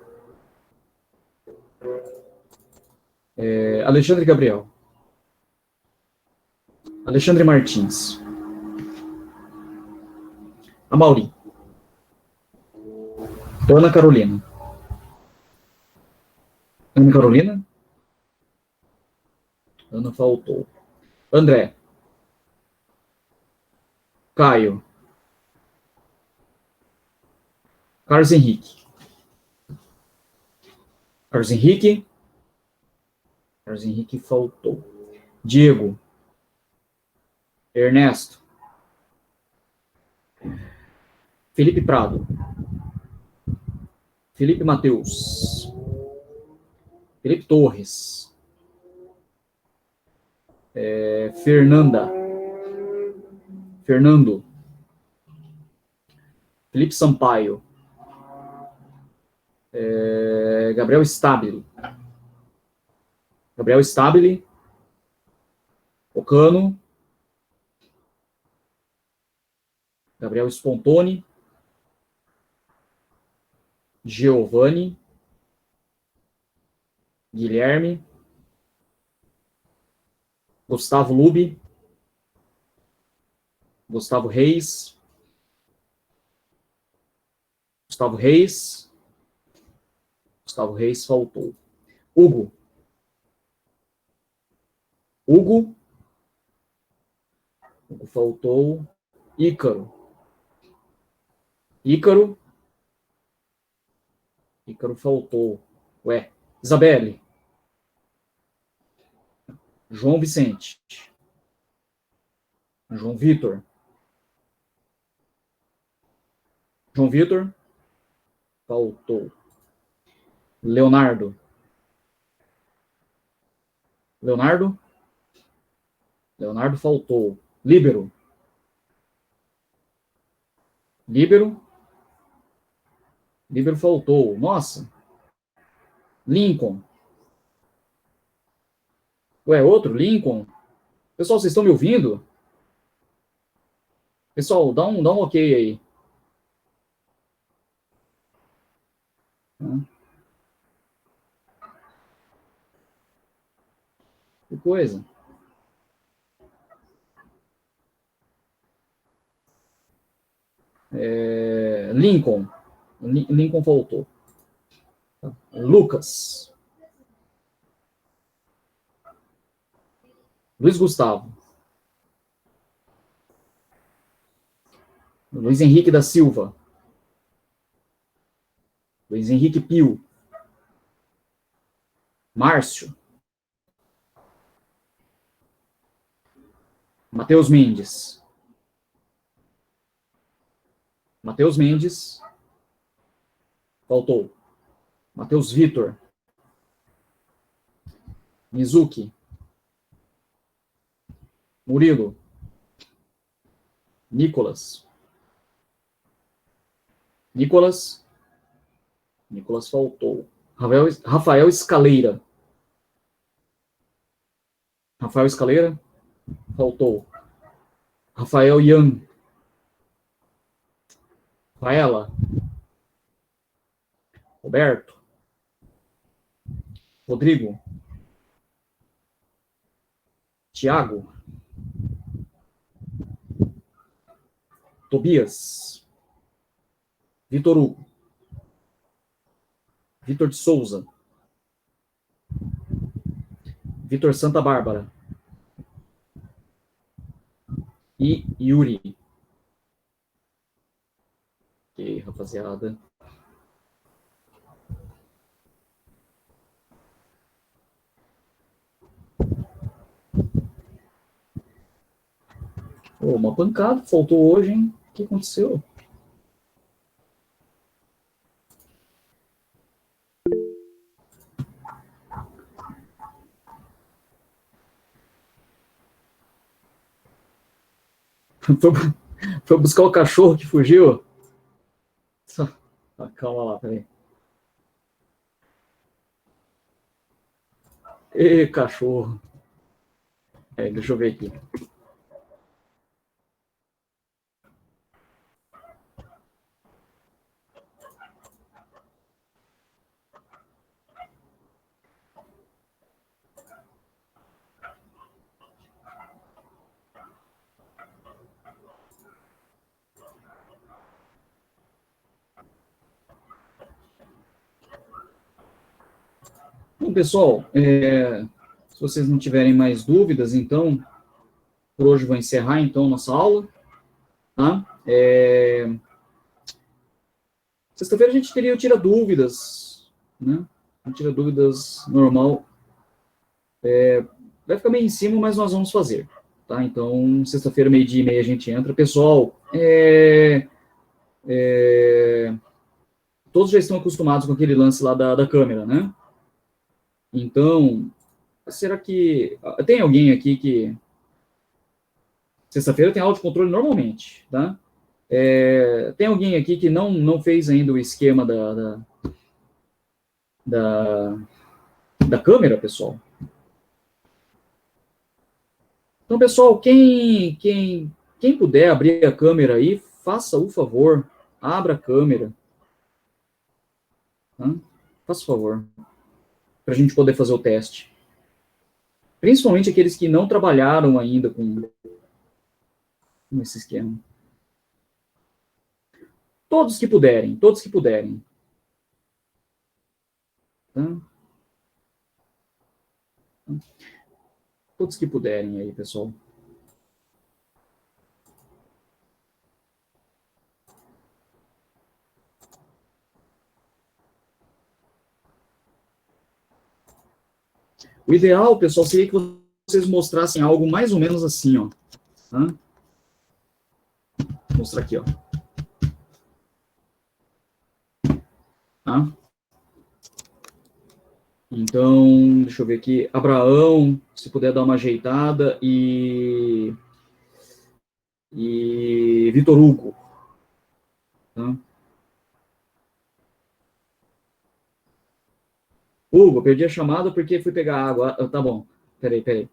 Alexandre Gabriel. Alexandre Martins. Amauri. Ana Carolina. Ana Carolina? Ana faltou. André. Caio. Carlos Henrique. Carlos Henrique. Carlos Henrique faltou. Diego. Ernesto. Felipe Prado. Felipe Mateus. Felipe Torres. Fernanda. Fernando. Felipe Sampaio. Gabriel Stabile. Gabriel Stabile. Ocano. Gabriel Spontoni. Giovanni. Guilherme. Gustavo Lubi. Gustavo Reis. Gustavo Reis. Gustavo Reis faltou. Hugo. Hugo. Hugo faltou. Ícaro. Ícaro. Ícaro faltou. Ué. Isabelle. João Vicente. João Vitor. João Vitor. Faltou. Leonardo. Leonardo. Leonardo faltou. Líbero. Líbero. Líbero faltou. Nossa. Lincoln. Ué, outro? Lincoln? Pessoal, vocês estão me ouvindo? Pessoal, dá um ok aí. Que coisa. Lincoln. Lincoln faltou. Lucas. Luiz Gustavo. Luiz Henrique da Silva. Luiz Henrique Pio. Márcio. Matheus Mendes. Matheus Mendes. Faltou. Matheus Vitor. Mizuki. Murilo. Nicolas. Nicolas. Nicolas faltou. Rafael Escaleira. Rafael Escaleira. Faltou. Rafael Ian. Rafaela. Roberto. Rodrigo. Tiago. Tobias. Vitor Hugo. Vitor de Souza. Vitor Santa Bárbara. E Yuri. Ok, rapaziada. Uma pancada, faltou hoje, hein? O que aconteceu? Foi buscar o cachorro que fugiu? Calma lá, peraí. Ê, cachorro. Deixa eu ver aqui. Bom, pessoal, se vocês não tiverem mais dúvidas, então, por hoje vou encerrar, então, nossa aula. Tá? Sexta-feira a gente tira dúvidas, né? A gente tira dúvidas normal. Vai ficar meio em cima, mas nós vamos fazer. Tá? Então, sexta-feira, 12:30, a gente entra. Pessoal, todos já estão acostumados com aquele lance lá da câmera, né? Então, será que... Tem alguém aqui que... Sexta-feira tem aula de controle normalmente, tá? Tem alguém aqui que não fez ainda o esquema da, da câmera, pessoal? Então, pessoal, quem puder abrir a câmera aí, faça o favor, abra a câmera, tá? Faça o favor, para a gente poder fazer o teste. Principalmente aqueles que não trabalharam ainda com esse esquema. Todos que puderem, todos que puderem. Tá? Todos que puderem aí, pessoal. O ideal, pessoal, seria que vocês mostrassem algo mais ou menos assim, ó. Tá? Vou mostrar aqui, ó. Tá? Então, deixa eu ver aqui. Abraão, se puder dar uma ajeitada, e Vitor Hugo. Tá? Hugo, perdi a chamada porque fui pegar água. Ah, tá bom. Peraí.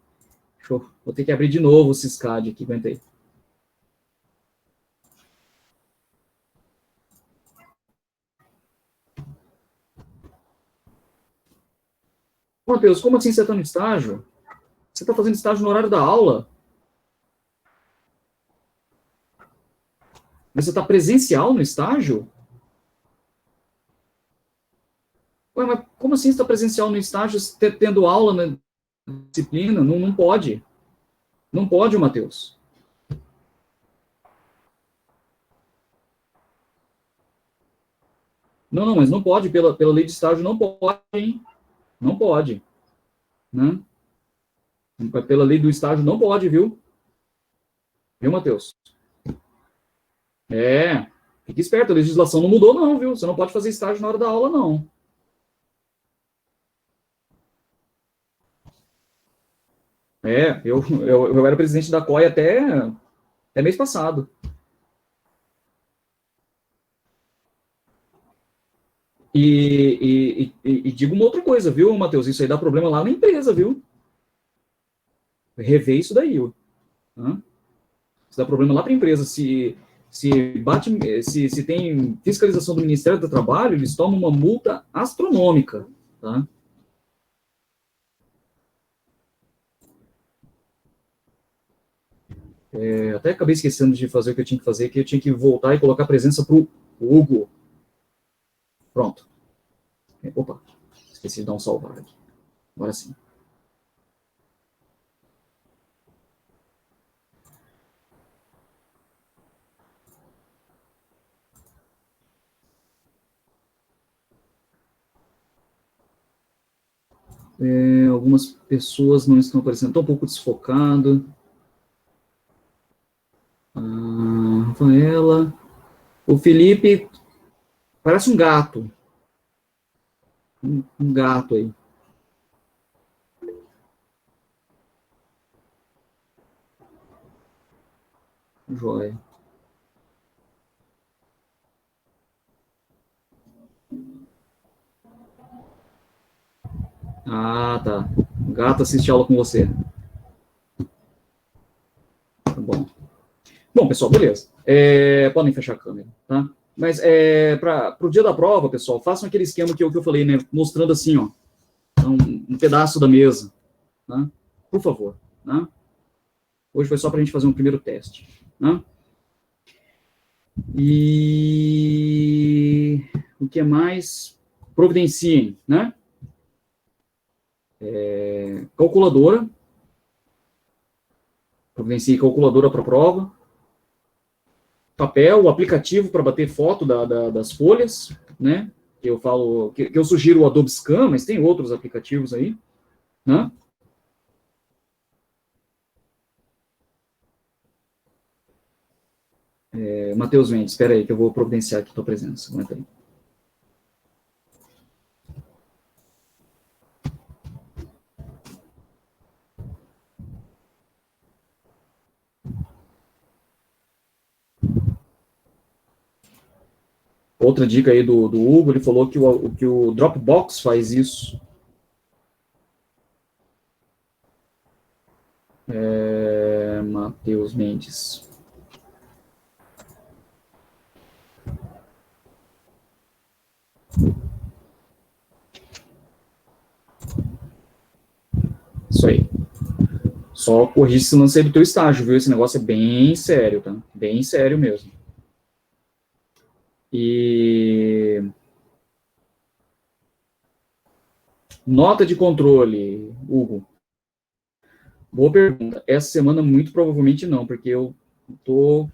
Vou ter que abrir de novo o Syscad aqui, aguentei. Matheus, como assim você está no estágio? Você está fazendo estágio no horário da aula? Mas você está presencial no estágio? Ué, mas como assim você está presencial no estágio, tendo aula na disciplina? Não pode. Não pode, Matheus. Não, mas não pode, pela lei de estágio, não pode, hein? Não pode. Né? Pela lei do estágio, não pode, viu? Viu, Matheus? Fique esperto, a legislação não mudou, não, viu? Você não pode fazer estágio na hora da aula, não. Eu era presidente da COI até mês passado. E digo uma outra coisa, viu, Matheus? Isso aí dá problema lá na empresa, viu? Rever isso daí, ó. Isso dá problema lá para a empresa. Se tem fiscalização do Ministério do Trabalho, eles tomam uma multa astronômica, tá? Até acabei esquecendo de fazer o que eu tinha que fazer, que eu tinha que voltar e colocar a presença para o Hugo. Pronto. Opa, esqueci de dar um salvar aqui. Agora sim. Algumas pessoas não estão aparecendo. Estou um pouco desfocado. Rafaela. O Felipe parece um gato. Um gato aí. Joia. Ah, tá. O gato assiste aula com você. Tá bom. Bom, pessoal, beleza. Podem fechar a câmera, tá? Mas para o dia da prova, pessoal, façam aquele esquema que eu falei, né? Mostrando assim, ó. Um pedaço da mesa. Tá? Por favor. Tá? Hoje foi só para a gente fazer um primeiro teste. Tá? E o que mais? Providenciem, né? Calculadora. Providencie calculadora para a prova. Papel, o aplicativo para bater foto das folhas, né? Que eu falo, que eu sugiro o Adobe Scan, mas tem outros aplicativos aí, né? Matheus Mendes, espera aí que eu vou providenciar aqui a tua presença. Aguenta aí. Outra dica aí do Hugo, ele falou que o Dropbox faz isso. Matheus Mendes. Isso aí. Só corrige esse lance aí do teu estágio, viu? Esse negócio é bem sério, tá? Bem sério mesmo. E... nota de controle, Hugo. Boa pergunta. Essa semana, muito provavelmente não, porque eu tô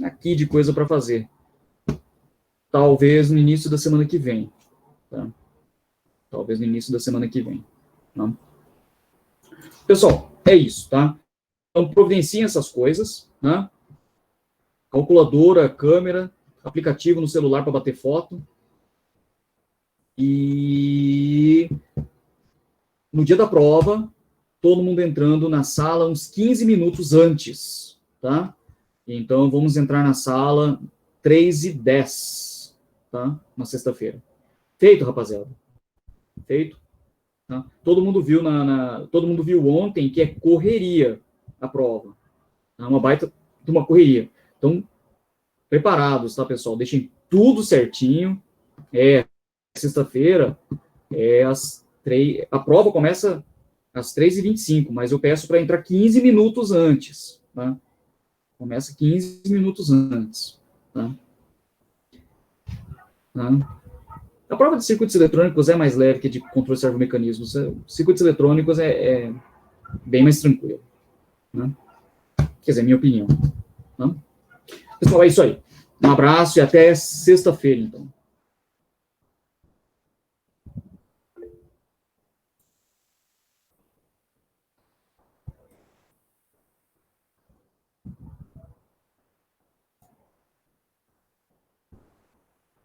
aqui de coisa para fazer. Talvez no início da semana que vem. Tá? Talvez no início da semana que vem. Tá? Pessoal, é isso, tá? Então, providenciem essas coisas, né? Calculadora, câmera, aplicativo no celular para bater foto. E no dia da prova, todo mundo entrando na sala uns 15 minutos antes, tá? Então, vamos entrar na sala 3h10, tá? Na sexta-feira. Feito, rapaziada? Feito? Tá? Todo mundo viu todo mundo viu ontem que é correria a prova. Tá? Uma baita de uma correria. Então, preparados, tá, pessoal? Deixem tudo certinho. Sexta-feira, a prova começa às 3h25, mas eu peço para entrar 15 minutos antes, tá? Começa 15 minutos antes, tá? Tá? A prova de circuitos eletrônicos é mais leve que de controle servomecanismos. Circuitos eletrônicos é bem mais tranquilo, né? Quer dizer, minha opinião. Tá? Pessoal, é isso aí. Um abraço e até sexta-feira, então.